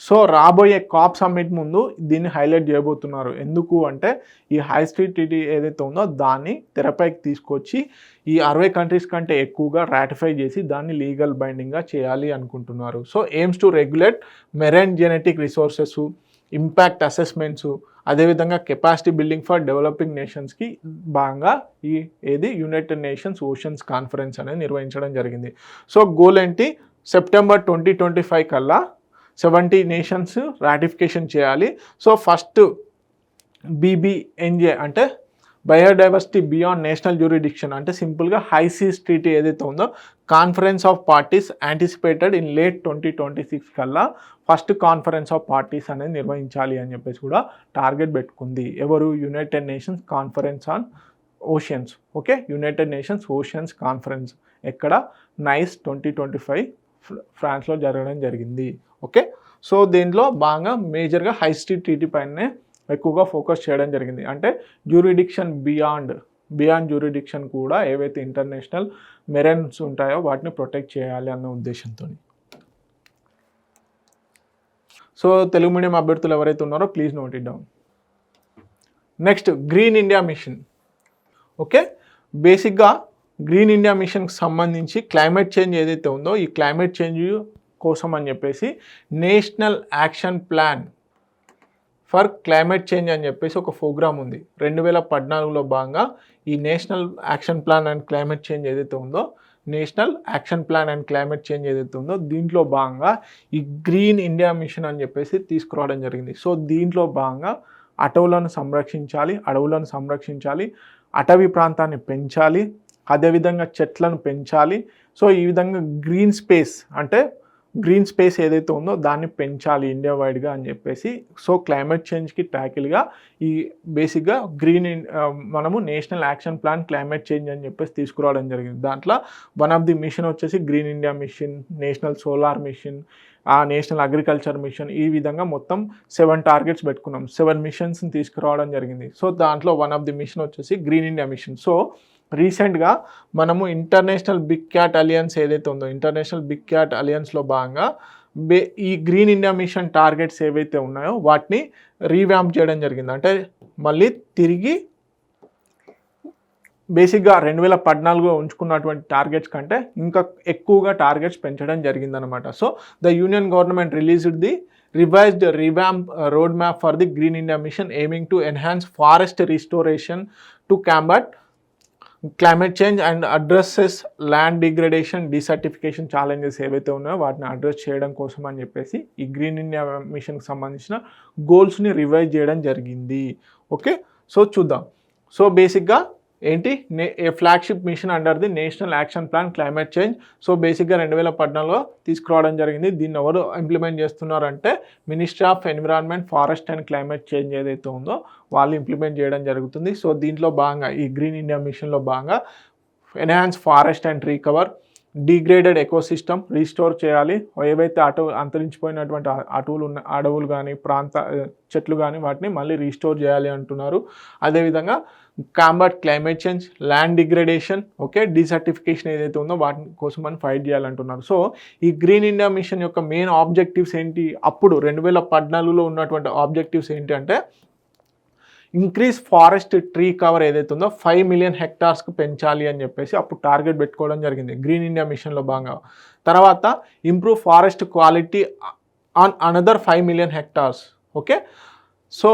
సో రాబోయే కాప్ సమ్మిట్ ముందు దీన్ని హైలైట్ చేయబోతున్నారు. ఎందుకు అంటే ఈ హైసీస్ ట్రీటీ ఏదైతే ఉందో దాన్ని తెరపైకి తీసుకొచ్చి ఈ 60 కంట్రీస్ కంటే ఎక్కువగా రాటిఫై చేసి దాన్ని లీగల్ బైండింగ్గా చేయాలి అనుకుంటున్నారు. So AIIMS to regulate marine genetic resources, impact assessments, అదేవిధంగా కెపాసిటీ బిల్డింగ్ ఫర్ డెవలపింగ్ నేషన్స్కి భాగంగా యునైటెడ్ నేషన్స్ ఓషన్స్ కాన్ఫరెన్స్ అనేది నిర్వహించడం జరిగింది. సో గోల్ ఏంటి? సెప్టెంబర్ 2025 కల్లా 70 నేషన్స్ రాటిఫికేషన్ చేయాలి. సో ఫస్ట్ BBNJ అంటే బయోడైవర్సిటీ బియాండ్ నేషనల్ జ్యూరిడిక్షన్ అంటే సింపుల్గా హైసీస్ ట్రీటీ ఏదైతే ఉందో conference of parties anticipated in late 2026 కల్లా ఫస్ట్ కాన్ఫరెన్స్ ఆఫ్ పార్టీస్ అనేది నిర్వహించాలి అని చెప్పేసి కూడా టార్గెట్ పెట్టుకుంది. ఎవరు? United nations conference on oceans. Okay, United nations oceans conference ఎక్కడ? నైస్ 2025 ఫ్రాన్స్లో జరగడం జరిగింది. ఓకే, సో దీంట్లో బాగా మేజర్గా హైసీస్ ట్రీటీ పైనే ఎక్కువగా ఫోకస్ చేయడం జరిగింది. అంటే జ్యూరిడిక్షన్ బియాండ్ జ్యూరిడిక్షన్ కూడా ఏవైతే ఇంటర్నేషనల్ మెరైన్స్ ఉంటాయో వాటిని ప్రొటెక్ట్ చేయాలి అన్న ఉద్దేశంతో. సో తెలుగు మీడియం అభ్యర్థులు ఎవరైతే ఉన్నారో please note it down. Next green India machine. Okay, బేసిక్గా గ్రీన్ ఇండియా మిషన్కి సంబంధించి క్లైమేట్ చేంజ్ ఏదైతే ఉందో ఈ క్లైమేట్ చేంజ్ కోసం అని చెప్పేసి national action plan for climate change అని చెప్పేసి ఒక ప్రోగ్రామ్ ఉంది. 2014లో భాగంగా ఈ national action plan and climate change ఏదైతే ఉందో దీంట్లో భాగంగా ఈ గ్రీన్ ఇండియా మిషన్ అని చెప్పేసి తీసుకురావడం జరిగింది. సో దీంట్లో భాగంగా అడవులను సంరక్షించాలి, అటవీ ప్రాంతాన్ని పెంచాలి, అదేవిధంగా చెట్లను పెంచాలి. సో ఈ విధంగా గ్రీన్ స్పేస్ అంటే గ్రీన్ స్పేస్ ఏదైతే ఉందో దాన్ని పెంచాలి ఇండియా వైడ్గా అని చెప్పేసి. సో క్లైమేట్ చేంజ్కి ట్యాకిల్గా ఈ బేసిక్గా మనము national action plan climate change అని చెప్పేసి తీసుకురావడం జరిగింది. దాంట్లో వన్ ఆఫ్ ది మిషన్ వచ్చేసి green India machine, national solar machine, national agriculture machine, ఈ విధంగా మొత్తం 7 టార్గెట్స్ పెట్టుకున్నాం. 7 మిషన్స్ని తీసుకురావడం జరిగింది. సో దాంట్లో వన్ ఆఫ్ ది మిషన్ వచ్చేసి గ్రీన్ ఇండియా మిషన్. సో రీసెంట్గా మనము ఇంటర్నేషనల్ బిగ్ క్యాట్ అలియన్స్ ఏదైతే ఉందో, ఇంటర్నేషనల్ బిగ్ క్యాట్ అలియన్స్లో భాగంగా ఈ గ్రీన్ ఇండియా మిషన్ టార్గెట్స్ ఏవైతే ఉన్నాయో వాటిని రీవ్యాంప్ చేయడం జరిగింది. అంటే మళ్ళీ తిరిగి బేసిక్గా 2014లో ఉంచుకున్నటువంటి టార్గెట్స్ కంటే ఇంకా ఎక్కువగా టార్గెట్స్ పెంచడం జరిగిందనమాట. So the union government released the revised revamp roadmap for the Green India Mission aiming to enhance forest restoration to combat climate change and addresses land degradation, desertification challenges ఏవైతే ఉన్నాయో వాటిని address చేయడం కోసం అని చెప్పేసి ఈ గ్రీన్ ఇండియా మిషన్కి సంబంధించిన గోల్స్ని రివైజ్ చేయడం జరిగింది. ఓకే, సో చూద్దాం. సో బేసిక్గా ఏంటి, a flagship mission under the national action plan climate change. So బేసిక్గా 2014లో తీసుకురావడం జరిగింది. దీన్ని ఎవరు ఇంప్లిమెంట్ చేస్తున్నారంటే ministry of environment, forest and climate change ఏదైతే ఉందో వాళ్ళు ఇంప్లిమెంట్ చేయడం జరుగుతుంది. సో దీంట్లో భాగంగా ఈ గ్రీన్ ఇండియా మిషన్లో భాగంగా enhance forest and tree cover, degraded ecosystem restore చేయాలి. ఏవైతే అంతరించిపోయినటువంటి అడవులు కానీ చెట్లు కానీ వాటిని మళ్ళీ రీస్టోర్ చేయాలి అంటున్నారు. అదేవిధంగా combat climate change, land degradation, okay, desertification ఏదైతే ఉందో వాటి కోసం మనం ఫైట్ చేయాలంటున్నారు. సో ఈ గ్రీన్ ఇండియా మిషన్ యొక్క మెయిన్ ఆబ్జెక్టివ్స్ ఏంటి, అప్పుడు 2014లో ఉన్నటువంటి ఆబ్జెక్టివ్స్ ఏంటి అంటే ఇంక్రీజ్ ఫారెస్ట్ ట్రీ కవర్ ఏదైతే ఉందో 5 మిలియన్ హెక్టార్స్కి పెంచాలి అని చెప్పేసి అప్పుడు టార్గెట్ పెట్టుకోవడం జరిగింది గ్రీన్ ఇండియా మిషన్లో భాగంగా. తర్వాత improve forest quality on another 5 million hectares. Okay, so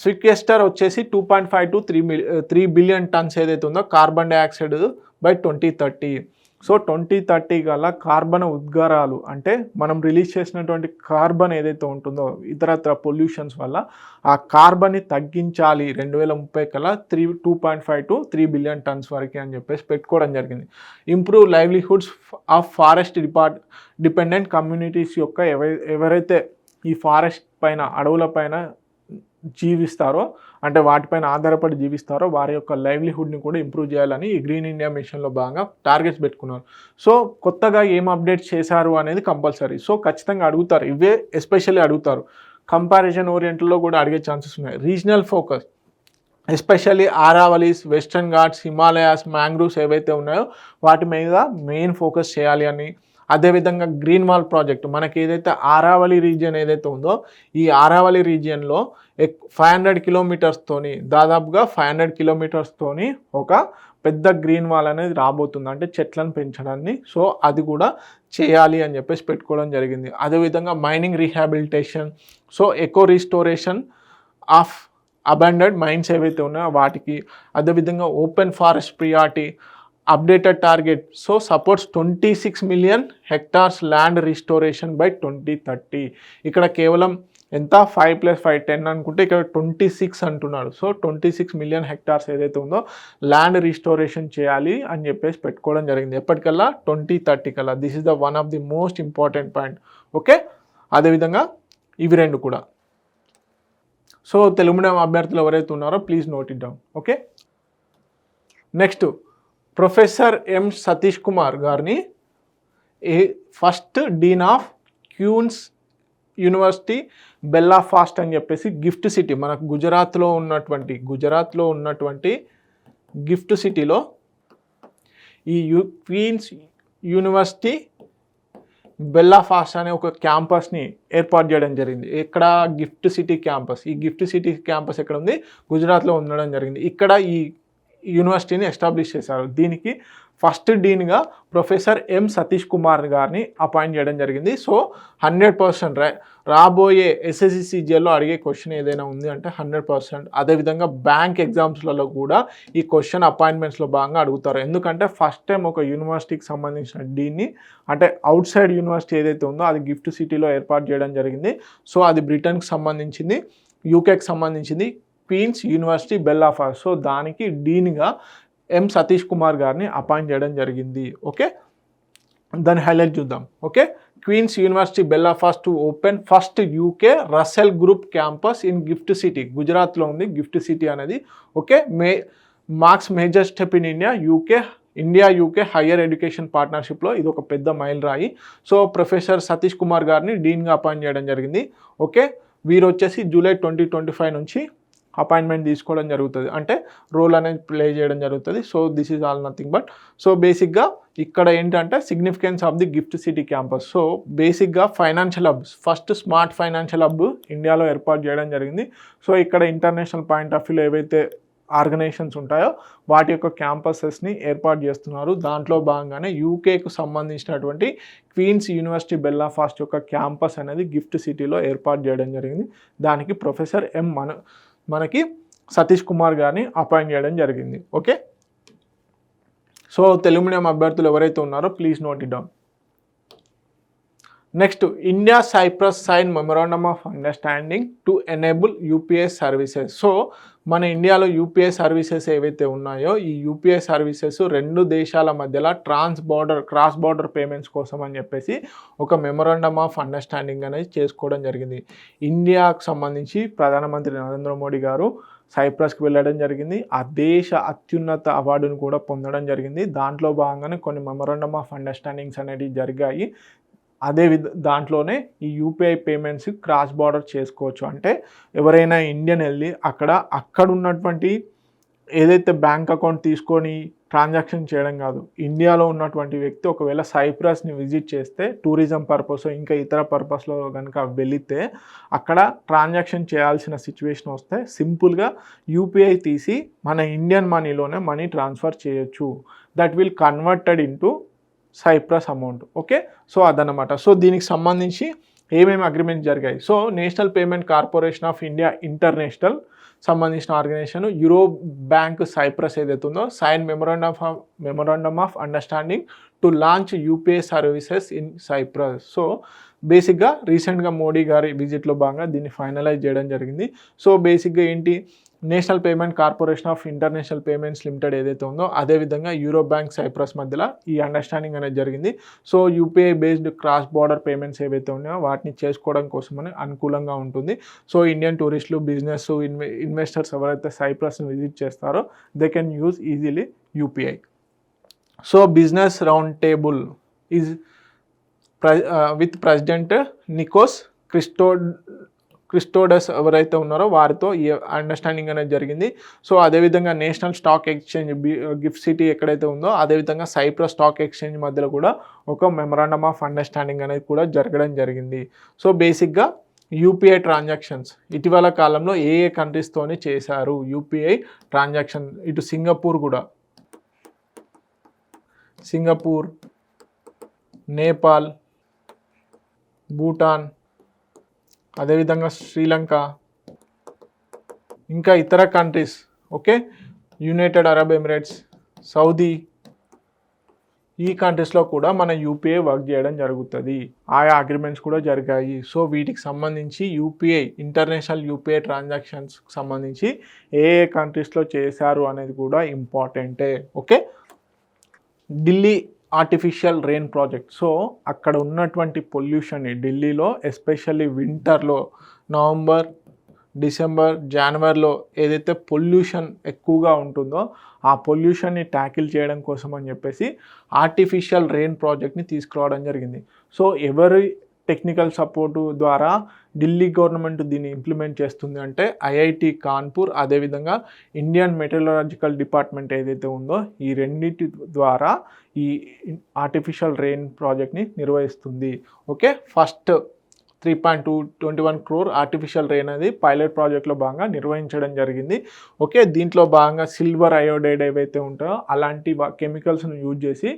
sequester వచ్చేసి 2.5 to 3 బిలియన్ టన్స్ ఏదైతే ఉందో కార్బన్ డైఆక్సైడ్ బై 2030. సో 2030 కల్లా కార్బన్ ఉద్గారాలు అంటే మనం రిలీజ్ చేసినటువంటి కార్బన్ ఏదైతే ఉంటుందో ఇతరత్ర పొల్యూషన్స్ వల్ల ఆ కార్బన్ని తగ్గించాలి 2030 కల్లా 2.5 to 3 బిలియన్ టన్స్ వరకు అని చెప్పేసి పెట్టుకోవడం జరిగింది. Improve livelihoods of forest dependent communities యొక్క ఎవరైతే ఈ ఫారెస్ట్ పైన, అడవుల పైన జీవిస్తారో అంటే వాటిపైన ఆధారపడి జీవిస్తారో వారి యొక్క లైవ్లీహుడ్ని కూడా ఇంప్రూవ్ చేయాలని ఈ గ్రీన్ ఇండియా మిషన్లో భాగంగా టార్గెట్స్ పెట్టుకున్నారు. సో కొత్తగా ఏం అప్డేట్స్ చేశారు అనేది కంపల్సరీ. సో ఖచ్చితంగా అడుగుతారు, ఇవే ఎస్పెషల్లీ అడుగుతారు. కంపారిజన్ ఓరియంట్లో కూడా అడిగే ఛాన్సెస్ ఉన్నాయి. Regional focus especially Aravallis, western Ghats, Himalayas, mangroves ఏవైతే ఉన్నాయో వాటి మీద మెయిన్ ఫోకస్ చేయాలి అని. అదేవిధంగా గ్రీన్ వాల్ ప్రాజెక్ట్, మనకి ఏదైతే ఆరావళి రీజియన్ ఏదైతే ఉందో ఈ ఆరావళి రీజియన్లో 500 కిలోమీటర్స్తోని, దాదాపుగా 500 కిలోమీటర్స్తోని ఒక పెద్ద గ్రీన్ వాల్ అనేది రాబోతుంది, అంటే చెట్లను పెంచడాన్ని. సో అది కూడా చేయాలి అని చెప్పేసి పెట్టుకోవడం జరిగింది. అదేవిధంగా mining rehabilitation, so eco restoration of abandoned mines ఏవైతే ఉన్నాయో వాటికి. అదేవిధంగా open forest priority, updated target, so supports 26 million hectares land restoration by 2030. ఇక్కడ కేవలం ఎంత 5 + 5 10 అనుకుంటే ఇక్కడ 26 అంటున్నాడు. సో 26 మిలియన్ హెక్టార్స్ ఏదైతే ఉందో ల్యాండ్ రిస్టోరేషన్ చేయాలి అని చెప్పేసి పెట్టుకోవడం జరిగింది. ఎప్పటికల్లా 2030 కల్లా. This is the one of the most important point. Okay, అదేవిధంగా ఇవి రెండు కూడా. సో తెలుగు మీడియం అభ్యర్థులు ఎవరైతే ఉన్నారో please note it down. Okay, next professor M Satish Kumar గారిని first dean of queens university బెల్లాఫాస్ట్ అని చెప్పేసి గిఫ్ట్ సిటీ, మనకు గుజరాత్లో ఉన్నటువంటి గిఫ్ట్ సిటీలో ఈ క్వీన్స్ యూనివర్సిటీ బెల్లాఫాస్ట్ అనే ఒక క్యాంపస్ని ఏర్పాటు చేయడం జరిగింది. ఇక్కడ గిఫ్ట్ సిటీ క్యాంపస్, ఈ గిఫ్ట్ సిటీ క్యాంపస్ ఎక్కడ ఉంది, గుజరాత్లో ఉండడం జరిగింది. ఇక్కడ ఈ యూనివర్సిటీని ఎస్టాబ్లిష్ చేశారు. దీనికి ఫస్ట్ డీన్గా ప్రొఫెసర్ ఎం సతీష్ కుమార్ గారిని అపాయింట్ చేయడం జరిగింది. సో 100% రాబోయే SSC-CGLలో అడిగే క్వశ్చన్ ఏదైనా ఉంది అంటే 100%. అదేవిధంగా బ్యాంక్ ఎగ్జామ్స్లలో కూడా ఈ క్వశ్చన్ అపాయింట్మెంట్స్లో భాగంగా అడుగుతారు. ఎందుకంటే ఫస్ట్ టైం ఒక యూనివర్సిటీకి సంబంధించిన డీన్ని, అంటే అవుట్ సైడ్ యూనివర్సిటీ ఏదైతే ఉందో అది గిఫ్ట్ సిటీలో ఏర్పాటు చేయడం జరిగింది. సో అది బ్రిటన్కి సంబంధించింది, యూకేకి సంబంధించింది, క్వీన్స్ యూనివర్సిటీ బెల్లాఫాస్ట్. సో దానికి డీన్గా ఎం సతీష్ కుమార్ గారిని అపాయింట్ చేయడం జరిగింది. ఓకే, దాన్ని హైలైట్ చూద్దాం. Okay, Queen's University Belfast to open first UK Russell group campus in GIFT City. గుజరాత్లో ఉంది గిఫ్ట్ సిటీ అనేది. Okay, marks major step in India UK higher education పార్ట్నర్షిప్లో ఇది ఒక పెద్ద మైల్ రాయి. సో ప్రొఫెసర్ సతీష్ కుమార్ గారిని డీన్గా అపాయింట్ చేయడం జరిగింది. ఓకే, వీరు వచ్చేసి జూలై 2025 నుంచి అపాయింట్మెంట్ తీసుకోవడం జరుగుతుంది, అంటే రోల్ అనేది ప్లే చేయడం జరుగుతుంది. So this is all nothing but, so బేసిక్గా ఇక్కడ ఏంటంటే significance of the GIFT City campus. So బేసిక్గా financial hub, first smart financial hub ఇండియాలో ఏర్పాటు చేయడం జరిగింది. సో ఇక్కడ ఇంటర్నేషనల్ పాయింట్ ఆఫ్ వ్యూలో ఏవైతే ఆర్గనైజేషన్స్ ఉంటాయో వాటి యొక్క క్యాంపసెస్ని ఏర్పాటు చేస్తున్నారు. దాంట్లో భాగంగానే యూకేకు సంబంధించినటువంటి క్వీన్స్ యూనివర్సిటీ బెల్ఫాస్ట్ యొక్క క్యాంపస్ అనేది గిఫ్ట్ సిటీలో ఏర్పాటు చేయడం జరిగింది. దానికి ప్రొఫెసర్ మనకి సతీష్ కుమార్ గారిని అపాయింట్ చేయడం జరిగింది. ఓకే, సో తెలుగు మీడియం అభ్యర్థులు ఎవరైతే ఉన్నారో please note it down. Next, India Cyprus sign memorandum of understanding to enable UPI services. So మన ఇండియాలో యూపీఐ సర్వీసెస్ ఏవైతే ఉన్నాయో ఈ యూపీఐ సర్వీసెస్ రెండు దేశాల మధ్యలో క్రాస్ బార్డర్ పేమెంట్స్ కోసం అని చెప్పేసి ఒక మెమొరాండమ్ ఆఫ్ అండర్స్టాండింగ్ అనేది చేసుకోవడం జరిగింది. ఇండియాకు సంబంధించి ప్రధానమంత్రి నరేంద్ర మోడీ గారు సైప్రస్కి వెళ్ళడం జరిగింది. ఆ దేశ అత్యున్నత అవార్డును కూడా పొందడం జరిగింది. దాంట్లో భాగంగానే కొన్ని మెమొరాండమ్ ఆఫ్ అండర్స్టాండింగ్స్ అనేవి జరిగాయి. దాంట్లోనే ఈ యూపీఐ పేమెంట్స్ క్రాస్ బార్డర్ చేసుకోవచ్చు. అంటే ఎవరైనా ఇండియన్ వెళ్ళి అక్కడ ఉన్నటువంటి ఏదైతే బ్యాంక్ అకౌంట్ తీసుకొని ట్రాన్సాక్షన్ చేయడం కాదు, ఇండియాలో ఉన్నటువంటి వ్యక్తి ఒకవేళ సైప్రస్ని విజిట్ చేస్తే టూరిజం పర్పస్ ఇంకా ఇతర పర్పస్లో కనుక వెళితే అక్కడ ట్రాన్సాక్షన్ చేయాల్సిన సిచ్యువేషన్ వస్తే సింపుల్గా యూపీఐ తీసి మన ఇండియన్ మనీలోనే మనీ ట్రాన్స్ఫర్ చేయొచ్చు. That will converted into Cyprus amount. Okay, so అదనమాట. సో దీనికి సంబంధించి ఏమేమి అగ్రిమెంట్స్ జరిగాయి. So national payment corporation of India international సంబంధించిన ఆర్గనైజేషన్ యూరో బ్యాంక్ సైప్రస్ ఏదైతే ఉందో sign memorandum of understanding to launch UPI services in Cyprus. So బేసిక్గా రీసెంట్గా మోడీ గారి విజిట్లో భాగంగా దీన్ని ఫైనలైజ్ చేయడం జరిగింది. సో బేసిక్గా ఏంటి, national payment corporation of international payments limited ఏదైతే ఉందో అదేవిధంగా యూరో బ్యాంక్ సైప్రస్ మధ్యలో ఈ అండర్స్టాండింగ్ అనేది జరిగింది. So UPI based cross border payments ఏవైతే ఉన్నాయో వాటిని చేసుకోవడం కోసమని అనుకూలంగా ఉంటుంది. సో ఇండియన్ టూరిస్టులు, బిజినెస్ ఇన్వెస్టర్స్ ఎవరైతే సైప్రస్ని విజిట్ చేస్తారో they can use easily UPI. So business round table is with president Nikos Christodoulides ఎవరైతే ఉన్నారో వారితో ఈ అండర్స్టాండింగ్ అనేది జరిగింది. సో అదేవిధంగా national stock exchange GIFT City ఎక్కడైతే ఉందో అదేవిధంగా సైప్రస్ స్టాక్ ఎక్స్చేంజ్ మధ్యలో కూడా ఒక మెమొరాండమ్ ఆఫ్ అండర్స్టాండింగ్ అనేది కూడా జరగడం జరిగింది. సో బేసిక్గా యూపీఐ ట్రాన్సాక్షన్స్ ఇటీవల కాలంలో ఏ కంట్రీస్తోనే చేశారు యూపీఐ ట్రాన్సాక్షన్. ఇటు సింగపూర్, నేపాల్, భూటాన్, అదేవిధంగా శ్రీలంక, ఇంకా ఇతర countries. Okay, United Arab Emirates, Saudi, ఈ కంట్రీస్లో కూడా మన యూపీఐ వర్క్ చేయడం జరుగుతుంది. ఆయా అగ్రిమెంట్స్ కూడా జరిగాయి. సో వీటికి సంబంధించి ఇంటర్నేషనల్ యూపీఐ ట్రాన్సాక్షన్స్కి సంబంధించి ఏ కంట్రీస్లో చేశారు అనేది కూడా ఇంపార్టెంటే. Okay, Delhi artificial rain project. So అక్కడ ఉన్నటువంటి పొల్యూషన్ని ఢిల్లీలో ఎస్పెషల్లీ వింటర్లో నవంబర్, డిసెంబర్, జనవరిలో ఏదైతే పొల్యూషన్ ఎక్కువగా ఉంటుందో ఆ పొల్యూషన్ని ట్యాకిల్ చేయడం కోసం అని చెప్పేసి ఆర్టిఫిషియల్ రెయిన్ ప్రాజెక్ట్ని తీసుకురావడం జరిగింది. సో ఎవరి టెక్నికల్ సపోర్టు ద్వారా ఢిల్లీ గవర్నమెంట్ దీన్ని ఇంప్లిమెంట్ చేస్తుంది అంటే ఐఐటి కాన్పూర్ అదేవిధంగా ఇండియన్ మెటీరియలాజికల్ డిపార్ట్మెంట్ ఏదైతే ఉందో ఈ రెండింటి ద్వారా ఈ ఆర్టిఫిషియల్ రెయిన్ ప్రాజెక్ట్ని నిర్వహిస్తుంది. Okay, first 3.21 crore artificial rain అనేది పైలట్ ప్రాజెక్ట్లో భాగంగా నిర్వహించడం జరిగింది. ఓకే, దీంట్లో భాగంగా సిల్వర్ అయోడైడ్ ఏవైతే ఉంటాయో అలాంటి కెమికల్స్ను యూజ్ చేసి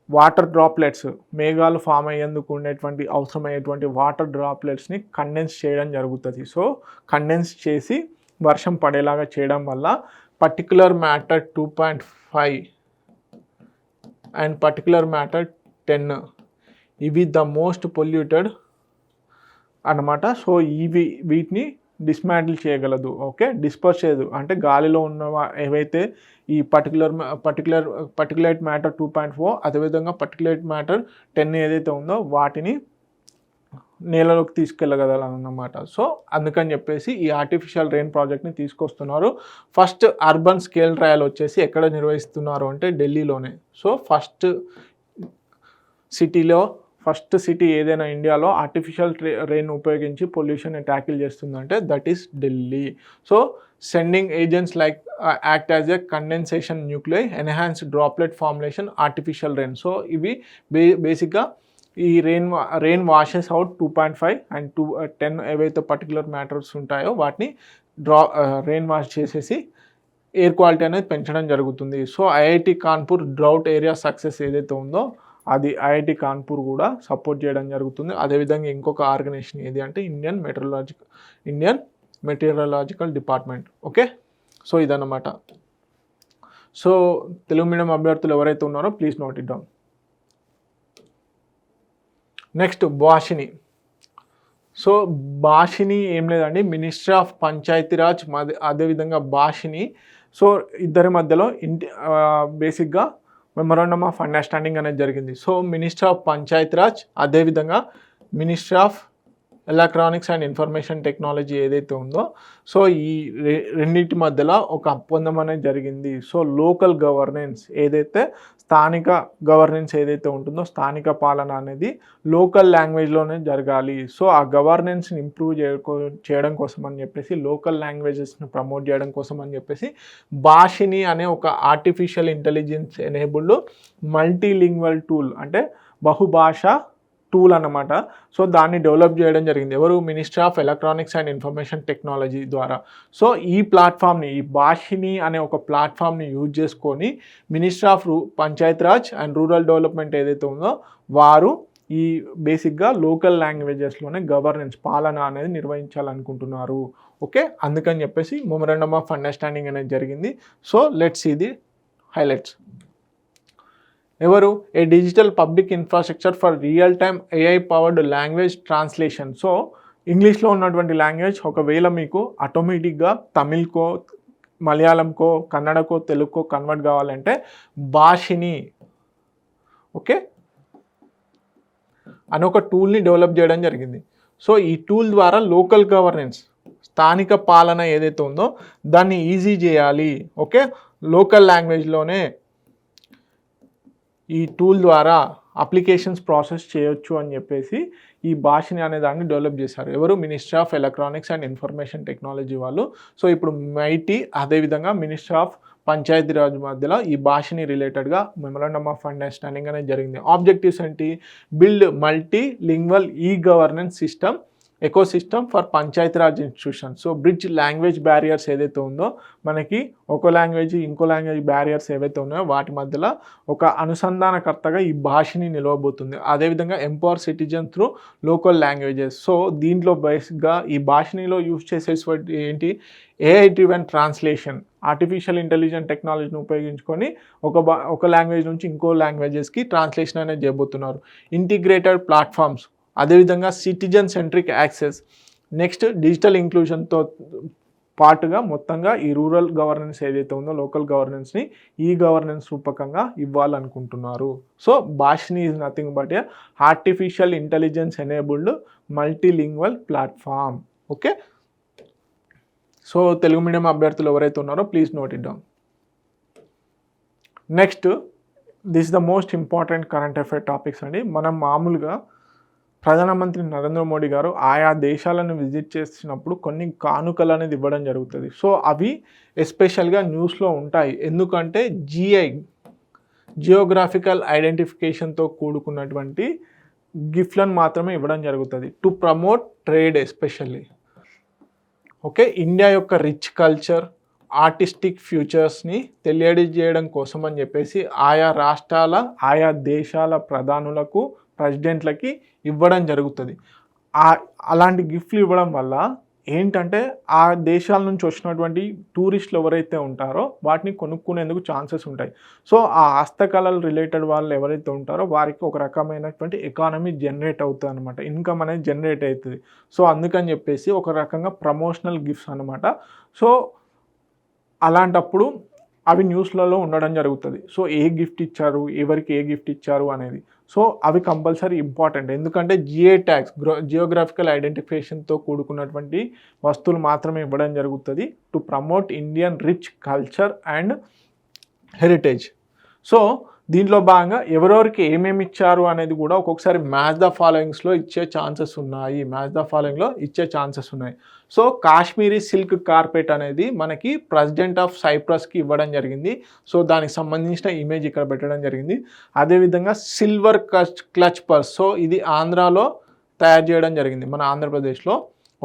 వాటర్ డ్రాప్లెట్స్, మేఘాలు ఫామ్ అయ్యేందుకు ఉండేటువంటి అవసరమయ్యేటువంటి వాటర్ డ్రాప్లెట్స్ని కండెన్స్ చేయడం జరుగుతుంది. సో కండెన్స్ చేసి వర్షం పడేలాగా చేయడం వల్ల particular matter 2.5 and particular matter 10 ఇవి ద మోస్ట్ పొల్యూటెడ్ అన్నమాట. సో వీటిని డిస్మాంటిల్ చేయగలదు. ఓకే, డిస్పర్స్ చేయదు అంటే గాలిలో ఉన్న ఏవైతే ఈ పర్టికులర్ మ్యాటర్ 2.4 అదేవిధంగా పర్టికులేట్ మ్యాటర్ 10 ఏదైతే ఉందో వాటిని నేలలోకి తీసుకెళ్ళగలనమాట. సో అందుకని చెప్పేసి ఈ ఆర్టిఫిషియల్ రెయిన్ ప్రాజెక్ట్ని తీసుకొస్తున్నారు. ఫస్ట్ అర్బన్ స్కేల్ ట్రయల్ వచ్చేసి ఎక్కడ నిర్వహిస్తున్నారు అంటే ఢిల్లీలోనే. సో ఫస్ట్ సిటీ ఏదైనా ఇండియాలో ఆర్టిఫిషియల్ రెయిన్ ఉపయోగించి పొల్యూషన్ని ట్యాకిల్ చేస్తుందంటే that is Delhi. So sending agents like act as a condensation nuclei, enhanced droplet formulation, artificial rain. So ఇవి బేసిక్గా ఈ రెయిన్ వాషెస్ అవుట్ 2.5 అండ్ 10 ఏవైతే పర్టికులర్ మ్యాటర్స్ ఉంటాయో వాటిని రెయిన్ వాష్ చేసేసి ఎయిర్ క్వాలిటీ అనేది పెంచడం జరుగుతుంది. So IIT Kanpur drought area success ఏదైతే ఉందో అది ఐఐటి కాన్పూర్ కూడా సపోర్ట్ చేయడం జరుగుతుంది. అదేవిధంగా ఇంకొక ఆర్గనైజేషన్ ఏది అంటే Indian meteorological department. Okay, so ఇదన్నమాట. సో తెలుగు మీడియం అభ్యర్థులు ఎవరైతే ఉన్నారో please note it down. Next Bhashini. So Bhashini ఏం లేదండి, మినిస్ట్రీ ఆఫ్ పంచాయతీరాజ్, అదేవిధంగా భాషిని. సో ఇద్దరి మధ్యలో బేసిక్గా మెమరాండమ్ ఆఫ్ అండర్స్టాండింగ్ అనేది జరిగింది. సో మినిస్ట్రీ ఆఫ్ పంచాయతీరాజ్ అదేవిధంగా ministry of electronics and information technology ఏదైతే ఉందో సో ఈ రెండింటి మధ్యలో ఒక ఒప్పందం అనేది జరిగింది. సో లోకల్ గవర్నెన్స్ ఏదైతే స్థానిక గవర్నెన్స్ ఏదైతే ఉంటుందో స్థానిక పాలన అనేది లోకల్ లాంగ్వేజ్లోనే జరగాలి. సో ఆ గవర్నెన్స్ని ఇంప్రూవ్ చేయడం కోసం అని చెప్పేసి లోకల్ లాంగ్వేజెస్ని ప్రమోట్ చేయడం కోసం అని చెప్పేసి భాషిని అనే ఒక artificial intelligence enabled multilingual tool అంటే బహుభాష టూల్ అన్నమాట. సో దాన్ని డెవలప్ చేయడం జరిగింది ఎవరు, ministry of electronics and information technology ద్వారా. సో ఈ ప్లాట్ఫామ్ని, ఈ భాషిని అనే ఒక ప్లాట్ఫామ్ని యూజ్ చేసుకొని ministry of Panchayati Raj and rural development ఏదైతే ఉందో వారు ఈ బేసిక్గా లోకల్ లాంగ్వేజెస్లోనే గవర్నెన్స్ పాలన అనేది నిర్వహించాలనుకుంటున్నారు. ఓకే, అందుకని చెప్పేసి మెమరాండమ్ ఆఫ్ అండర్స్టాండింగ్ అనేది జరిగింది. So let's see the highlights. ఎవరు, a digital public infrastructure for real time AI powered language translation. So ఇంగ్లీష్లో ఉన్నటువంటి లాంగ్వేజ్ ఒకవేళ మీకు ఆటోమేటిక్గా తమిళ్కో, మలయాళంకో, కన్నడకో, తెలుగుకో కన్వర్ట్ కావాలంటే భాషిని ఓకే అని ఒక టూల్ని డెవలప్ చేయడం జరిగింది. సో ఈ టూల్ ద్వారా లోకల్ గవర్నెన్స్ స్థానిక పాలన ఏదైతే ఉందో దాన్ని ఈజీ చేయాలి. ఓకే, లోకల్ లాంగ్వేజ్లోనే ఈ టూల్ ద్వారా అప్లికేషన్స్ ప్రాసెస్ చేయొచ్చు అని చెప్పేసి ఈ భాషని అనే దాన్ని డెవలప్ చేశారు ఎవరు, ministry of electronics and information technology వాళ్ళు. సో ఇప్పుడు MeitY అదేవిధంగా మినిస్ట్రీ ఆఫ్ పంచాయతీరాజ్ మధ్యలో ఈ భాషని రిలేటెడ్గా మెమరాండమ్ ఆఫ్ అండర్స్టాండింగ్ అనేది జరిగింది. ఆబ్జెక్టివ్స్ ఏంటి, build multi lingual e governance system ecosystem for Panchayati Raj institution. So bridge language barriers ఏదైతే ఉందో మనకి ఒక లాంగ్వేజ్ ఇంకో లాంగ్వేజ్ బ్యారియర్స్ ఏవైతే ఉన్నాయో వాటి మధ్యలో ఒక అనుసంధానకర్తగా ఈ భాషని నిలవబోతుంది. అదేవిధంగా empower citizen through local languages. So దీంట్లో బేసిక్గా ఈ భాషనిలో యూజ్ చేసేటువంటి ఏంటి, AI driven translation, artificial intelligent టెక్నాలజీని ఉపయోగించుకొని ఒక లాంగ్వేజ్ నుంచి ఇంకో లాంగ్వేజెస్కి ట్రాన్స్లేషన్ అనేది చేయబోతున్నారు. ఇంటిగ్రేటెడ్ ప్లాట్ఫామ్స్, అదేవిధంగా citizen centric access, next digital ఇంక్లూజన్తో పాటుగా మొత్తంగా ఈ రూరల్ గవర్నెన్స్ ఏదైతే ఉందో లోకల్ గవర్నెన్స్ని ఈ గవర్నెన్స్ రూపకంగా ఇవ్వాలనుకుంటున్నారు. So Bhashini is nothing but a artificial intelligence enabled multilingual platform. Okay, so Telugu medium అభ్యర్థులు ఎవరైతే ఉన్నారో please note it down. Next this the most important current affair topics అండి. మనం మామూలుగా ప్రధానమంత్రి నరేంద్ర మోడీ గారు ఆయా దేశాలను విజిట్ చేసినప్పుడు కొన్ని కానుకలు అనేది ఇవ్వడం జరుగుతుంది. సో అవి ఎస్పెషల్గా న్యూస్లో ఉంటాయి. ఎందుకంటే జియోగ్రాఫికల్ ఐడెంటిఫికేషన్తో కూడుకున్నటువంటి గిఫ్ట్లను మాత్రమే ఇవ్వడం జరుగుతుంది to promote trade especially. Okay, India యొక్క రిచ్ కల్చర్, ఆర్టిస్టిక్ ఫ్యూచర్స్ని తెలియజేయడం కోసం అని చెప్పేసి ఆయా రాష్ట్రాల ఆయా దేశాల ప్రధానులకు ప్రెసిడెంట్లకి ఇవ్వడం జరుగుతుంది. అలాంటి గిఫ్ట్లు ఇవ్వడం వల్ల ఏంటంటే ఆ దేశాల నుంచి వచ్చినటువంటి టూరిస్టులు ఎవరైతే ఉంటారో వాటిని కొనుక్కునేందుకు ఛాన్సెస్ ఉంటాయి. సో ఆ హస్తకళలు రిలేటెడ్ వాళ్ళు ఎవరైతే ఉంటారో వారికి ఒక రకమైనటువంటి ఎకానమీ జనరేట్ అవుతుంది అనమాట, ఇన్కమ్ అనేది జనరేట్ అవుతుంది. సో అందుకని చెప్పేసి ఒక రకంగా ప్రమోషనల్ గిఫ్ట్స్ అనమాట. సో అలాంటప్పుడు అవి న్యూస్లలో ఉండడం జరుగుతుంది. సో ఏ గిఫ్ట్ ఇచ్చారు, ఎవరికి ఏ గిఫ్ట్ ఇచ్చారు అనేది. సో అవి కంపల్సరీ ఇంపార్టెంట్. ఎందుకంటే జిఐ ట్యాగ్స్ జియోగ్రాఫికల్ ఐడెంటిఫికేషన్తో కూడుకున్నటువంటి వస్తువులు మాత్రమే ఇవ్వడం జరుగుతుంది to promote Indian rich culture and heritage. So దీంట్లో భాగంగా ఎవరెవరికి ఏమేమి ఇచ్చారు అనేది కూడా ఒక్కొక్కసారి మ్యాచ్ ద ఫాలోయింగ్స్లో ఇచ్చే ఛాన్సెస్ ఉన్నాయి. సో కాశ్మీరీ సిల్క్ కార్పెట్ అనేది మనకి ప్రెసిడెంట్ ఆఫ్ సైప్రస్కి ఇవ్వడం జరిగింది. సో దానికి సంబంధించిన ఇమేజ్ ఇక్కడ పెట్టడం జరిగింది. అదేవిధంగా సిల్వర్ క్లచ్ పర్స్, సో ఇది ఆంధ్రాలో తయారు చేయడం జరిగింది, మన ఆంధ్రప్రదేశ్లో.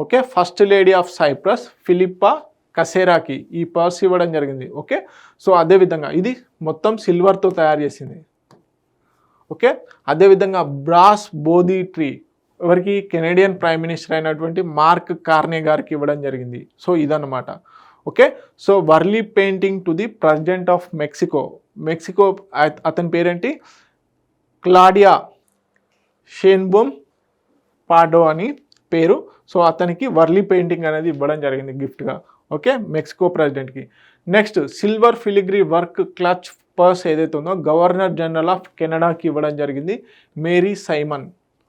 Okay, first lady of Cyprus Philippa కసేరాకి ఈ పర్స్ ఇవ్వడం జరిగింది. ఓకే, సో అదేవిధంగా ఇది మొత్తం సిల్వర్తో తయారు చేసింది. ఓకే, అదేవిధంగా బ్రాస్ బోధి ట్రీ ఎవరికి, కెనేడియన్ ప్రైమ్ మినిస్టర్ అయినటువంటి మార్క్ కార్నే గారికి ఇవ్వడం జరిగింది. సో ఇదన్నమాట. Okay, so Warli painting to the president of Mexico అతని పేరేంటి, క్లాడియా షేన్బోమ్ పాడో అని పేరు. సో అతనికి వర్లీ పెయింటింగ్ అనేది ఇవ్వడం జరిగింది గిఫ్ట్గా. ఓకే, మెక్సికో ప్రెసిడెంట్కి. Next silver filigree work clutch purse ఏదైతే ఉందో గవర్నర్ జనరల్ ఆఫ్ కెనడాకి ఇవ్వడం జరిగింది, Mary Simon.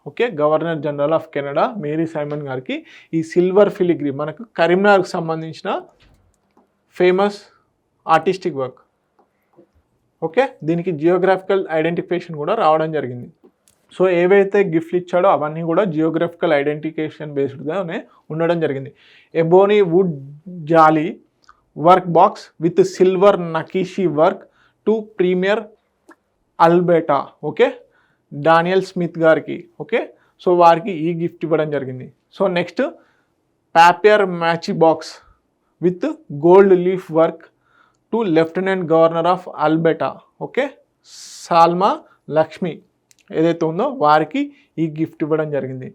Okay, governor general of Canada Mary Simon గారికి ఈ సిల్వర్ ఫిలిగ్రీ మనకు కరీంనగర్కి సంబంధించిన ఫేమస్ ఆర్టిస్టిక్ వర్క్. ఓకే, దీనికి జియోగ్రాఫికల్ ఐడెంటిఫికేషన్ కూడా రావడం జరిగింది. సో ఏవైతే గిఫ్ట్లు ఇచ్చాడో అవన్నీ కూడా జియోగ్రఫికల్ ఐడెంటిఫికేషన్ బేస్డ్గానే ఉండడం జరిగింది. Ebony wood jali work box with silver nakashi work to premier Alberta. Okay, Danielle Smith గారికి. ఓకే, సో వారికి ఈ గిఫ్ట్ ఇవ్వడం జరిగింది. So next papier mache box with gold leaf work to lieutenant governor of Alberta. Okay, Salma Lakshmi ఏదైతే ఉందో వారికి ఈ gift ఇవ్వడం జరిగింది.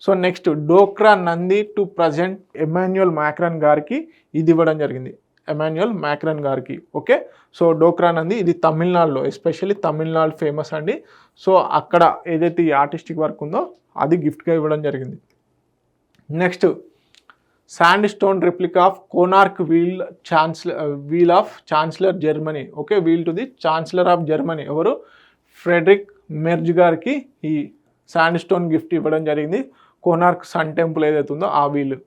So next Dokra Nandi to president Emmanuel Macron గారికి ఇది ఇవ్వడం జరిగింది, ఓకే, సో డోక్రా నంది ఇది తమిళనాడులో, ఎస్పెషల్లీ తమిళనాడు ఫేమస్ అండి. సో అక్కడ ఏదైతే ఈ ఆర్టిస్టిక్ వర్క్ ఉందో అది గిఫ్ట్గా ఇవ్వడం జరిగింది. Next sandstone replica of Konark wheel of chancellor Germany. Okay, wheel to the chancellor of Germany ఎవరు, ఫ్రెడరిక్ మెర్జ్ గారికి ఈ శాండ్ స్టోన్ గిఫ్ట్ ఇవ్వడం జరిగింది, కోనార్క్ సన్ టెంపుల్ ఏదైతే ఉందో ఆ wheel.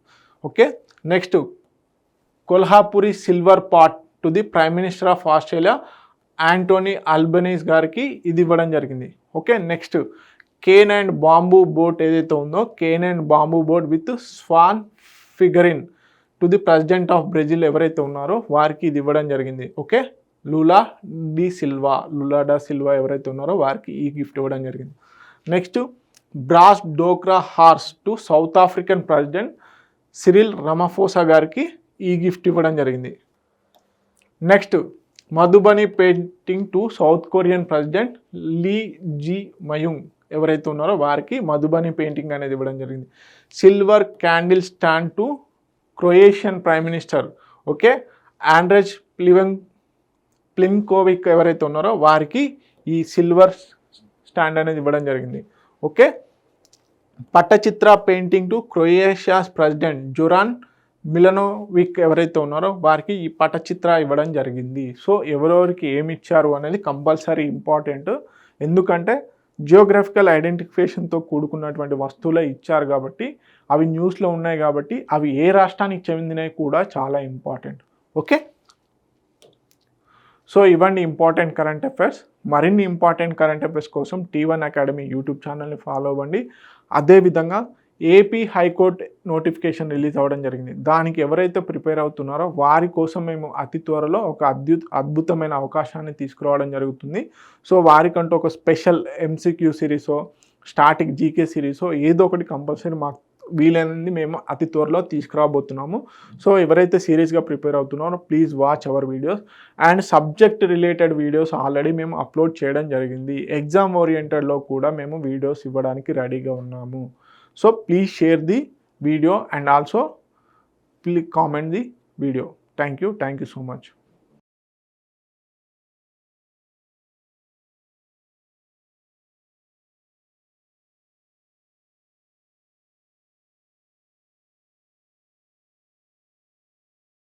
Okay, next Kolhapuri silver pot to the prime minister of Australia Antony Albanese గారికి ఇది ఇవ్వడం జరిగింది. Okay, next cane and bamboo boat ఏదైతే ఉందో cane and bamboo boat with swan figurine to the president of Brazil ఎవరైతే ఉన్నారో వారికి ఇది ఇవ్వడం జరిగింది. ఓకే, లులా డా సిల్వా ఎవరైతే ఉన్నారో వారికి ఈ గిఫ్ట్ ఇవ్వడం జరిగింది. Next brass Dokra horse to South African president Cyril Ramaphosa గారికి ఈ గిఫ్ట్ ఇవ్వడం జరిగింది. Next Madhubani painting to South Korean president Lee Jae Myung ఎవరైతే ఉన్నారో వారికి మధుబని పెయింటింగ్ అనేది ఇవ్వడం జరిగింది. Silver candle stand to Croatian prime minister. Okay, Andrej Plenkovic ఎవరైతే ఉన్నారో వారికి ఈ సిల్వర్ స్టాండ్ అనేది ఇవ్వడం జరిగింది. Okay, Pattachitra painting to Croatia's president Zoran Milanovic ఎవరైతే ఉన్నారో వారికి ఈ పట్టచిత్ర ఇవ్వడం జరిగింది. సో ఎవరెవరికి ఏమి ఇచ్చారు అనేది కంపల్సరీ ఇంపార్టెంట్. ఎందుకంటే జియోగ్రఫికల్ ఐడెంటిఫికేషన్తో కూడుకున్నటువంటి వస్తువులే ఇచ్చారు కాబట్టి, అవి న్యూస్లో ఉన్నాయి కాబట్టి, అవి ఏ రాష్ట్రానికి చెందినవి కూడా చాలా ఇంపార్టెంట్. ఓకే, సో ఇవన్నీ ఇంపార్టెంట్ కరెంట్ అఫైర్స్. మరిన్ని ఇంపార్టెంట్ కరెంట్ అఫైర్స్ కోసం T1 అకాడమీ యూట్యూబ్ ఛానల్ని ఫాలో అవ్వండి. అదేవిధంగా ఏపీ హైకోర్టు నోటిఫికేషన్ రిలీజ్ అవ్వడం జరిగింది. దానికి ఎవరైతే ప్రిపేర్ అవుతున్నారో వారి కోసం మేము అతి త్వరలో ఒక అద్భుతమైన అవకాశాన్ని తీసుకురావడం జరుగుతుంది. సో వారికంటూ ఒక స్పెషల్ MCQ సిరీసో స్టాటిక్ జీకే సిరీసో ఏదో ఒకటి కంపల్సరీ మాకు వీలైనది మేము అతి త్వరలో తీసుకురాబోతున్నాము. సో ఎవరైతే సీరియస్గా ప్రిపేర్ అవుతున్నారో please watch our videos and subject related videos already మేము అప్లోడ్ చేయడం జరిగింది. ఎగ్జామ్ ఓరియంటెడ్లో కూడా మేము వీడియోస్ ఇవ్వడానికి రెడీగా ఉన్నాము. So please share the video and also please comment the video. Thank you so much.